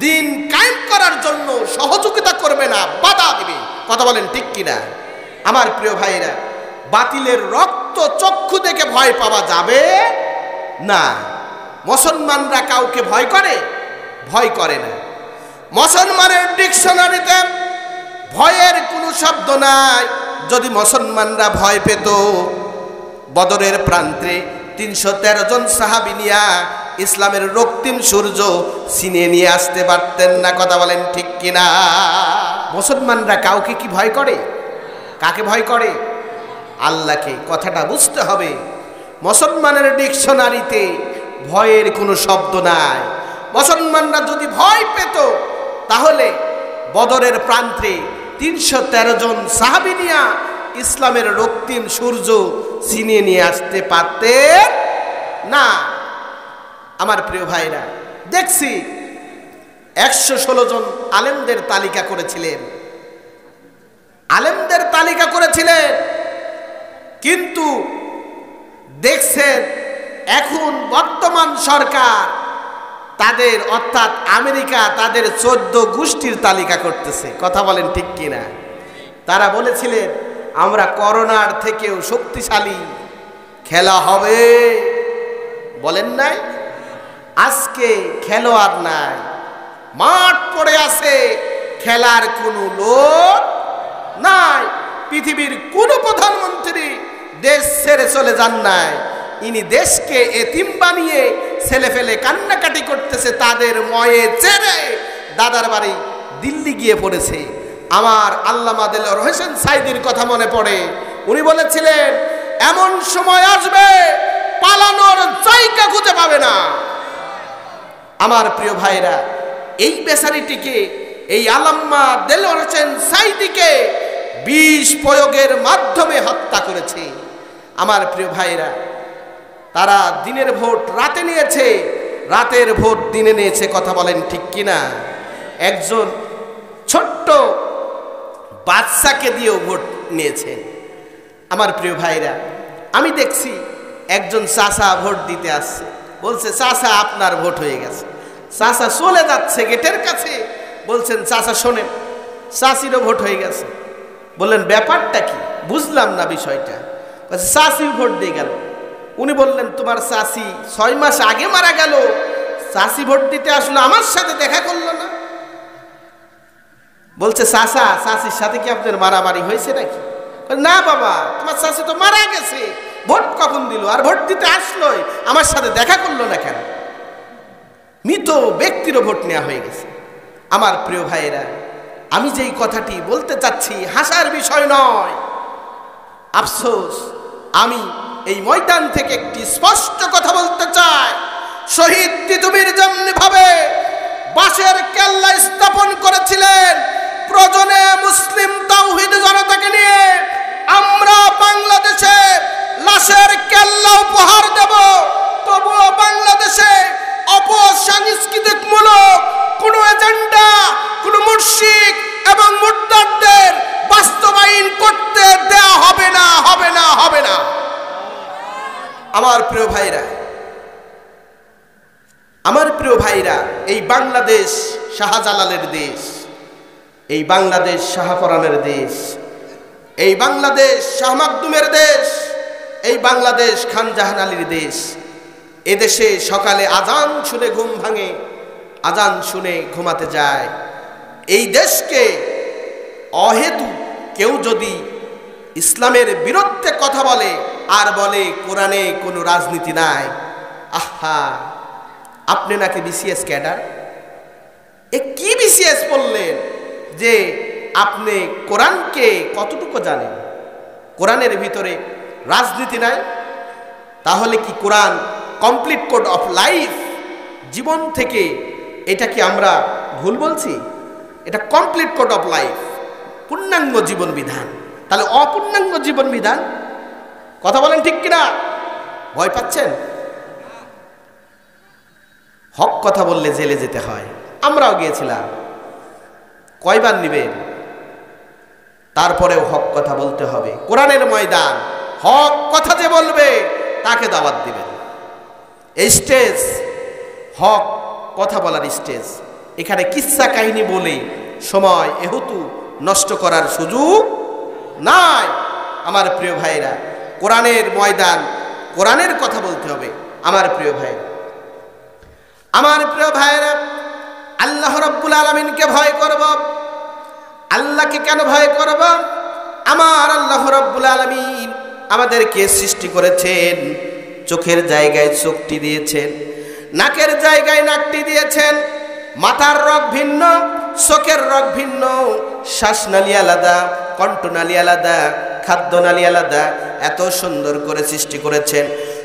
A: দিন কায়েম করার জন্য সহযোগিতা করবে না, বাধা দিবে। কথা বলেন ঠিক কিনা? আমার প্রিয় ভাইরা, বাতিলের রক্ত চক্ষু দেখে ভয় পাওয়া যাবে না। মুসলমানরা কাউকে ভয় করে? ভয় করে না। মুসলমানের ডিকশনারিতে ভয়ের কোনো শব্দ নাই। যদি মুসলমানরা ভয় পেত, বদরের প্রান্তে 313 জন সাহাবী নিয়া ইসলামের রক্তিম সূর্য ছিনিয়ে নিয়ে আসতে পারতেন না। কথা বলেন ঠিক কিনা? মুসলমানরা কাউকে কি ভয় করে? কাকে ভয় করে? আল্লাহকে। কথাটা বুঝতে হবে। মুসলমানের ডিকশনারিতে ভয়ের কোনো শব্দ নাই। মুসলমানরা যদি ভয় পেত, তাহলে বদরের প্রান্তে 313 জন সাহাবী নিয়া ইসলামের রক্তিম সূর্য ছিনিয়ে নিয়ে আসতে পারতেন না। আমার প্রিয় ভাইরা, দেখছি 116 জন আলেমদের তালিকা করেছিলেন, আলেমদের তালিকা করেছিলেন। কিন্তু দেখছেন এখন বর্তমান সরকার তাদের, অর্থাৎ আমেরিকা, তাদের 14 গোষ্ঠীর তালিকা করতেছে। কথা বলেন ঠিক কিনা? তারা বলেছিলেন আমরা করোনার থেকেও শক্তিশালী, খেলা হবে। বলেন নাই? আজকে খেলোয়াড় নাই, মাঠ পড়ে আছে, খেলার কোনো লোক নাই। পৃথিবীর কোন প্রধানমন্ত্রী দেশ ছেড়ে চলে যান নাই। ইনি দেশকে এতিম বানিয়ে ছেলে ফেলে কান্নাকাটি করতেছে, তাদের ময়ে চেড়ে দাদার বাড়ি দিল্লি গিয়ে পড়েছে। আমার আল্লামা দেলোয়ার হোসেন সাইদির কথা মনে পড়ে। উনি বলেছিলেন এমন সময় আসবে পালানোর জায়গা খুঁজে পাবে না। আমার প্রিয় ভাইরা, এই বেচারিটিকে, এই আল্লামা দেলোয়ার হোসেন সাইদিকে বিষ প্রয়োগের মাধ্যমে হত্যা করেছে। আমার প্রিয় ভাইরা, তারা দিনের ভোট রাতে নিয়েছে, রাতের ভোট দিনে নিয়েছে। কথা বলেন ঠিক কিনা? একজন ছোট্ট বাচ্চাকে দিয়েও ভোট নিয়েছে। আমার প্রিয় ভাইরা, আমি দেখছি একজন চাচা ভোট দিতে আসছে, বলছে চাচা আপনার ভোট হয়ে গেছে। চাচা চলে যাচ্ছে গেটের কাছে, বলছেন চাচা শোনেন, চাচিরও ভোট হয়ে গেছে। বললেন ব্যাপারটা কি, বুঝলাম না বিষয়টা। চাচি ভোট দিয়ে গেল। উনি বললেন তোমার চাচি 6 মাস আগে মারা গেল, চাচি ভোট দিতে আসলো, আমার সাথে দেখা করলো না। বলছে চাচা, চাচির সাথে কি আপনার মারামারি হয়েছে নাকি? না বাবা, তোমার চাচি তো মারা গেছে, ভোট কখন দিল, আর ভোট দিতে আসলোই, আমার সাথে দেখা করলো না কেন? মৃত ব্যক্তিরও ভোট নেওয়া হয়ে গেছে। আমার প্রিয় ভাইয়েরা, আমি যেই কথাটি বলতে চাচ্ছি হাসার বিষয় নয়। আফসোস, আমি এই ময়দান থেকে একটি স্পষ্ট কথা বলতে চাই। শহীদ তিতুমীর যেমনি ভাবে বাঁশের কেল্লা স্থাপন করেছিলেন, প্রয়োজনে মুসলিম তাওহীদ জনতাকে নিয়ে আমরা বাংলাদেশে লাশের কেল্লা উপহার দেব, তবুও বাংলাদেশে অপসংস্কৃতিক মূলক কোন এজেন্ডা, কোন মুর্শিদ এবং মুর্তাদদের বাস্তবায়ন করতে দেয়া হবে না, হবে না, হবে না। আমার প্রিয় ভাইরা, আমার প্রিয় ভাইরা, এই বাংলাদেশ শাহজালালের দেশ, এই বাংলাদেশ শাহপরানের দেশ, এই বাংলাদেশ শাহ মাকদুমের দেশ, এই বাংলাদেশ খান জাহান আলীর দেশ। এদেশে সকালে আজান শুনে ঘুম ভাঙে, আজান শুনে ঘুমাতে যায়। এই দেশকে অহেতু কেউ যদি ইসলামের বিরুদ্ধে কথা বলে আর বলে কোরআনে কোনো রাজনীতি নাই, আহা, আপনি নাকি বিসিএস ক্যাডার, এ কি বিসিএস পড়লেন যে আপনি কোরআনকে কতটুকু জানেন? কোরআনের ভিতরে রাজনীতি নাই, তাহলে কি কোরআন কমপ্লিট কোড অফ লাইফ, জীবন থেকে? এটা কি আমরা ভুল বলছি? এটা কমপ্লিট কোড অফ লাইফ, পূর্ণাঙ্গ জীবন বিধান। তাহলে অপূর্ণাঙ্গ জীবন বিধান, কথা বলেন ঠিক কিনা? ভয় পাচ্ছেন? হক কথা বললে জেলে যেতে হয়, আমরাও গিয়েছিলাম। কয়বার নিবেন? তারপরেও হক কথা বলতে হবে। কোরআনের ময়দান, হক কথা যে বলবে তাকে দাওয়াত দিবেন। এই স্টেজ হক কথা বলার স্টেজ। এখানে কিচ্ছা কাহিনী বলে সময় এহুতু নষ্ট করার সুযোগ নাই। আমার প্রিয় ভাইরা, কোরআনের ময়দান, কোরআনের কথা বলতে হবে। আমার প্রিয় ভাইরা, আমার প্রিয় ভাইরা, আল্লাহ রাব্বুল আলামিনকে ভয় করব। আল্লাহকে কেন ভয় করব? আমার আল্লাহ রাব্বুল আলামিন আমাদেরকে সৃষ্টি করেছেন, চোখের জায়গায় চোখটি দিয়েছেন, নাকের জায়গায় নাকটি দিয়েছেন, মাথার রগ ভিন্ন, চোখের রগ ভিন্ন, শ্বাসনালী আলাদা, কণ্ঠনালী আলাদা, খাদ্যনালী আলাদা, এত সুন্দর করে সৃষ্টি করেছেন।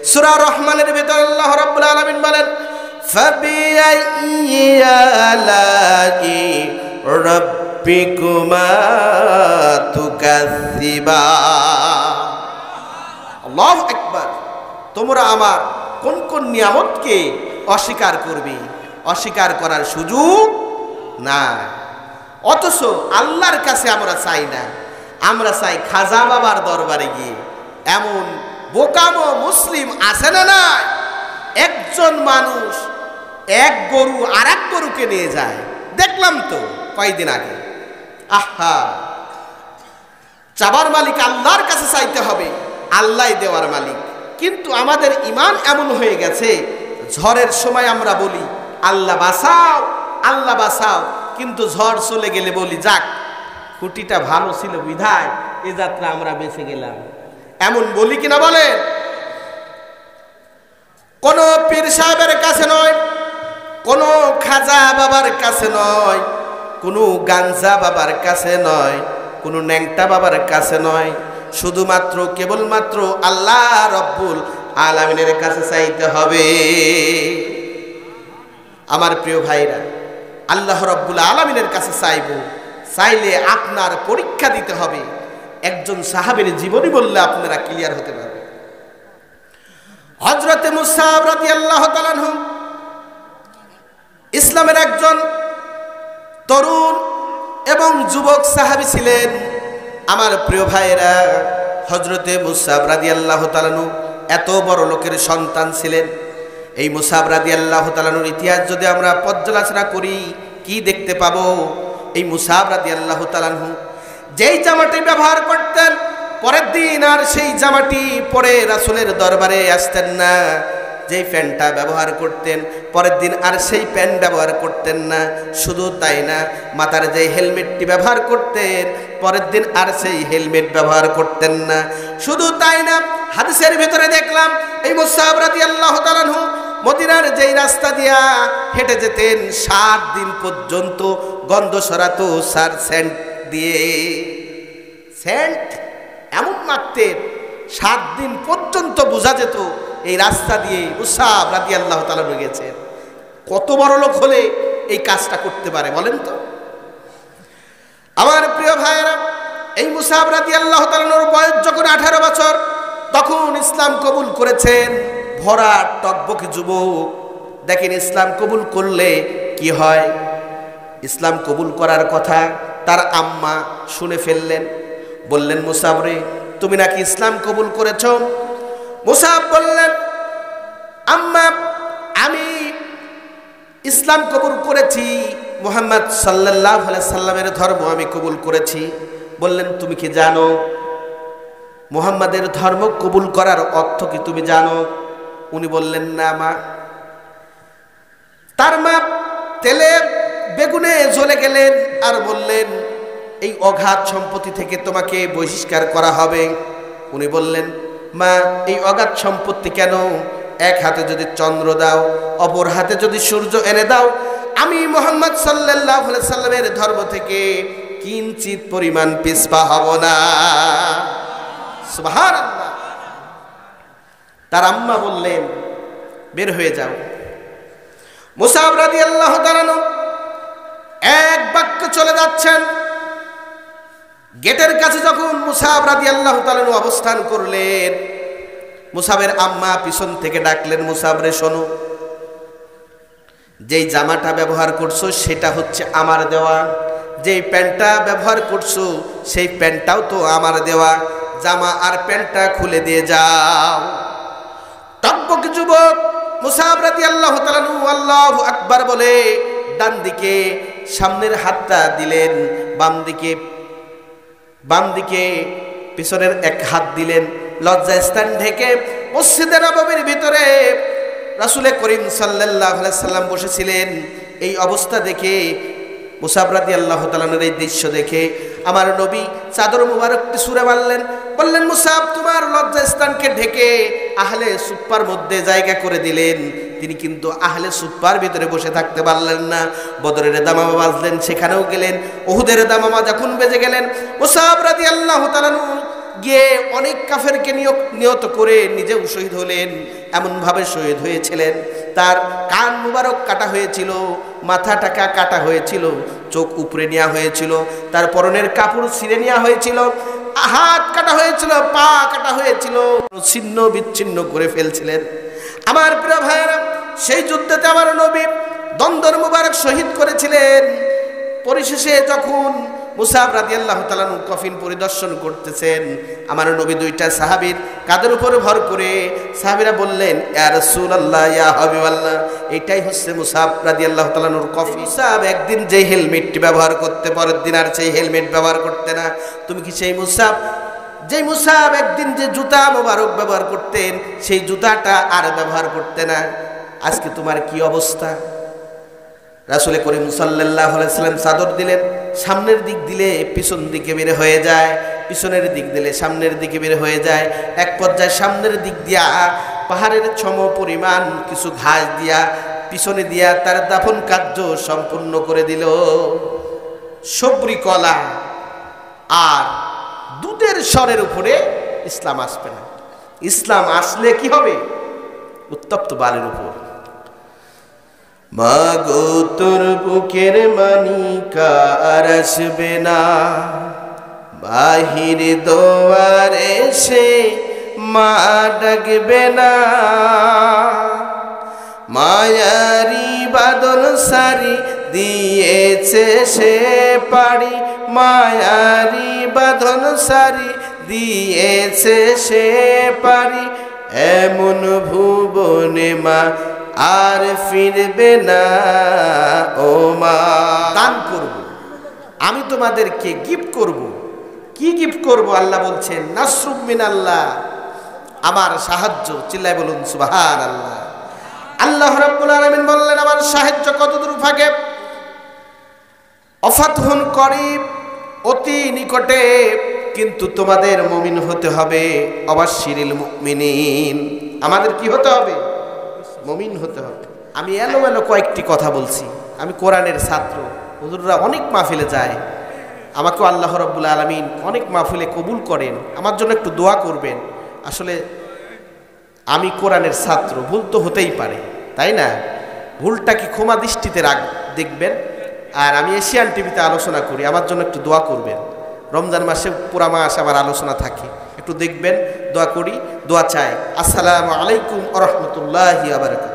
A: সূরা রহমানের ভিতর আল্লাহ রাব্বুল আলামিন বলেন, ফাবিআইয়ি আলাই রাব্বিকুমা তুকাযিবান। আল্লাহু আকবার। তোমরা আমার কোন কোন নিয়ামতকে অস্বীকার করবে? অস্বীকার করার সুযোগ না। অথচ আল্লাহর কাছে আমরা চাই না, আমরা চাই খাজা বাবার দরবারে গিয়ে। এমন বোকামো মুসলিম আছে না? নাই। একজন মানুষ এক গরু আর এক গরুকে নিয়ে যায়, দেখলাম তো কয়েকদিন আগে। আহা, চাবার মালিক আল্লাহর কাছে চাইতে হবে, আল্লাহ দেওয়ার মালিক। কিন্তু আমাদের ঈমান এমন হয়ে গেছে, ঝড়ের সময় আমরা বলি আল্লাহ বাঁচাও, আল্লাহ বাঁচাও, কিন্তু ঝড় চলে গেলে বলি যাক খুঁটিটা ভালো ছিল বিধায় এ যাত্রা আমরা বেঁচে গেলাম। এমন বলি কিনা বলেন? কোন পীর সাহেবের কাছে নয়, কোন খাজা বাবার কাছে নয়, কোন গাঞ্জা বাবার কাছে নয়, কোন ন্যাংটা বাবার কাছে নয়, শুধুমাত্র কেবলমাত্র আল্লাহ রব্বুল আলামিনের কাছে চাইতে হবে। আমার প্রিয় ভাইরা, আল্লাহ রব্বুল আলামিনের কাছে চাইব, চাইলে আপনার পরীক্ষা দিতে হবে। একজন সাহাবীর জীবনী বললে আপনারা ক্লিয়ার হতে পারবে। হযরতে মুসা রাদিয়াল্লাহু তাআলা আনহু ইসলামের একজন তরুণ এবং যুবক সাহাবী ছিলেন। আমার প্রিয় ভাইরা, হযরতে মুসা রাদিয়াল্লাহু তাআলা আনহু এত বড় লোকের সন্তান ছিলেন। এই মুসা রাদিয়াল্লাহু তাআলা আনহুর ইতিহাস যদি আমরা পর্যালোচনা করি, কি দেখতে পাবো? এই মুসাব রাদিয়াল্লাহু তাআলা আনহু যেই জামাটি ব্যবহার করতেন, পরের দিন আর সেই জামাটি পরে রাসূলের দরবারে আসতেন না। যেই প্যান্টটা ব্যবহার করতেন, পরের দিন আর সেই প্যান্ট ব্যবহার করতেন না। শুধু তাই না, মাথার যেই হেলমেটটি ব্যবহার করতেন, পরের দিন আর সেই হেলমেট ব্যবহার করতেন না। শুধু তাই না, হাদিসের ভিতরে দেখলাম এই মুসাব রাদিয়াল্লাহু তাআলা আনহু মদিনার যেই রাস্তা দিয়া হেঁটে যেতেন, 7 দিন পর্যন্ত গন্ধ ছড়াতো সেন্ট দিয়ে। সেন্ট এমন মাখতেন 7 দিন পর্যন্ত বোঝা যেত এই রাস্তা দিয়ে মুসাব রাদিয়াল্লাহু তাআলা গেছেন। কত বড় লোক হলে এই কাজটা করতে পারে বলেন তো? আমার প্রিয় ভাইয়েরা, এই মুসাব রাদিয়াল্লাহু তাআলার বয়স যখন 18 বছর, তখন ইসলাম কবুল করেছেন। ভরা টকবকে যুবক। দেখেন ইসলাম কবুল করলে কি হয়। ইসলাম কবুল করার কথা তার আম্মা শুনে ফেললেন। বললেন, মুসাব রে, তুমি নাকি ইসলাম কবুল করেছ? মুসাব বললেন, আম্মা, আমি ইসলাম কবুল করেছি, মুহাম্মদ সাল্লাল্লাহু আলাইহি সাল্লামের ধর্ম আমি কবুল করেছি। বললেন, তুমি কি জানো মুহাম্মাদের ধর্ম কবুল করার অর্থ কি তুমি জানো? উনি বললেন, না মা। তার মা তেলে বেগুনে জ্বলে গেলেন আর বললেন, এই অগাধ সম্পত্তি থেকে তোমাকে বহিষ্কার করা হবে। উনি বললেন, মা, এই অগাধ সম্পত্তি কেন? এক হাতে যদি চন্দ্র দাও, অপর হাতে যদি সূর্য এনে দাও, আমি মুহাম্মদ সাল্লাল্লাহু আলাইহি সাল্লামের ধর্ম থেকে কিঞ্চিত পরিমাণ পিছপা হব না। সুবহানাল্লাহ। তার আম্মা বললেন, বের হয়ে যাও। মুসাব রাদিয়াল্লাহু তাআলা এক বাক্যে চলে যাচ্ছেন। গেটের কাছে যখন মুসাব রাদিয়াল্লাহু তাআলা অবস্থান করলেন, মুসাবের আম্মা পিছন থেকে ডাকলেন, মুসাব রে শোনো, যেই জামাটা ব্যবহার করছো সেটা হচ্ছে আমার দেওয়া, যেই প্যান্টটা ব্যবহার করছো সেই প্যান্টটাও তো আমার দেওয়া, জামা আর প্যান্টটা খুলে দিয়ে যাও। টকবকে যুবক মুসাব রাদিয়াল্লাহু তাআলা আল্লাহু আকবার বলে ডান দিকে সামনের হাতটা দিলেন, বাম দিকে পিছনের এক হাত দিলেন। লজ্জাস্থান ঢেকে মসজিদে নববীর ভিতরে রাসূল করিম সাল্লাল্লাহু আলাইহি সাল্লাম বসেছিলেন। এই অবস্থা দেখে মুসাব রাদিয়াল্লাহু তাআলার এই দৃশ্য দেখে আমার নবী চাদর মুবারকটি ছুঁড়ে মারলেন। বললেন, মুসাব, তোমার লজ্জাস্থানকে ঢেকে আহলে সুফার মধ্যে জায়গা করে দিলেন। তিনি কিন্তু আহলে সুফার ভিতরে বসে থাকতে পারলেন না। বদরের দামামা বাজলেন, সেখানেও গেলেন। উহুদের দামামা যখন বেজে গেলেন, মুসাব রাদিয়াল্লাহু তাআলা গিয়ে অনেক কাফেরকে নিহত করে নিজেও শহীদ হলেন। এমনভাবে শহীদ হয়েছিলেন, তার কান মুবারক কাটা হয়েছিল, মাথাটা কাটা হয়েছিল, চোখ উপরে নেওয়া হয়েছিল, তার পরনের কাপড় ছিঁড়ে নেওয়া হয়েছিল, হাত কাটা হয়েছিল, পা কাটা হয়েছিল, ছিন্ন বিচ্ছিন্ন করে ফেলছিলেন। আমার প্রিয় ভাইয়েরা, সেই যুদ্ধেতে আমার নবী দ্বন্দ্ব মুবারক শহীদ করেছিলেন। পরিশেষে যখন মুসাব রাদিয়াল্লাহু তাআলা কফিন পরিদর্শন করতেছেন, আমার নবী দুইটা সাহাবীর কাঁধের উপর ভর করে সাহাবীরা বললেন, ইয়া রাসূলুল্লাহ, ইয়া হাবিবাল্লাহ, এটাই হচ্ছে মুসাব রাদিয়াল্লাহু তাআলার কফিন। মুসাব একদিন যে হেলমেটটি ব্যবহার করতে, পরের দিন আর সেই হেলমেট ব্যবহার করতে না। তুমি কি সেই মুসাব, যেই মুসাব একদিন যে জুতা মোবারক ব্যবহার করতেন, সেই জুতাটা আর ব্যবহার করতে না? আজকে তোমার কি অবস্থা? রাসূল করিম সাল্লাল্লাহু আলাইহি সাল্লাম চাদর দিলেন, সামনের দিক দিলে পিছন দিকে বের হয়ে যায়, পিছনের দিক দিলে সামনের দিকে বের হয়ে যায়। এক পর্যায়ে সামনের দিক দিয়া পাহাড়ের সম পরিমাণ কিছু ঘাস দিয়া পিছনে দিয়া তার দাফন কার্য সম্পূর্ণ করে দিল। সবরি কলা আর দুধের স্বরের উপরে ইসলাম আসবে না। ইসলাম আসলে কি হবে? উত্তপ্ত বালির উপর। মাগো তোর বুকের মানিকা আর আসবে না, বাহির দোয়ারে সে মা ডাকবে না, মায়ারি বাদন সারি দিয়েছে সে পাড়ি, মায়ারি বাঁধন সারি দিয়েছে সে পারি, এমন ভুবনে মা আর ফিরবে না ও মা। দান করব, আমি তোমাদেরকে গিফট করব। কি গিফট করব? আল্লাহ বলছেন নাসরুম মিনাল্লাহ, আমার সাহায্য। চিল্লায় বলুন সুবহানাল্লাহ। আল্লাহ রাব্বুল আলামিন বললেন আমার সাহায্য কতদূর ফাঁকে? অফাতহুন করিব, অতি নিকটে, কিন্তু তোমাদের মুমিন হতে হবে। অবাশশিরিল মুমিনিন, আমাদের কি হতে হবে? মুমিন হতে হবে। আমি এলোমেলো কয়েকটি কথা বলছি। আমি কোরআনের ছাত্র, হুজুররা অনেক মাহফিলে যায়, আমাকেও আল্লাহ রাব্বুল আলামিন অনেক মাহফিলে কবুল করেন। আমার জন্য একটু দোয়া করবেন। আসলে আমি কোরআনের ছাত্র, ভুল তো হতেই পারে, তাই না? ভুলটা কি ক্ষমা দৃষ্টিতে দেখবেন। আর আমি এশিয়ান টিভিতে আলোচনা করি, আমার জন্য একটু দোয়া করবেন। রমজান মাসে পুরা মাস আমার আলোচনা থাকে, একটু দেখবেন, দোয়া করি, দোয়া চাই। আসসালামু আলাইকুম ওয়া রাহমাতুল্লাহি ওয়া বারাকাতুহু।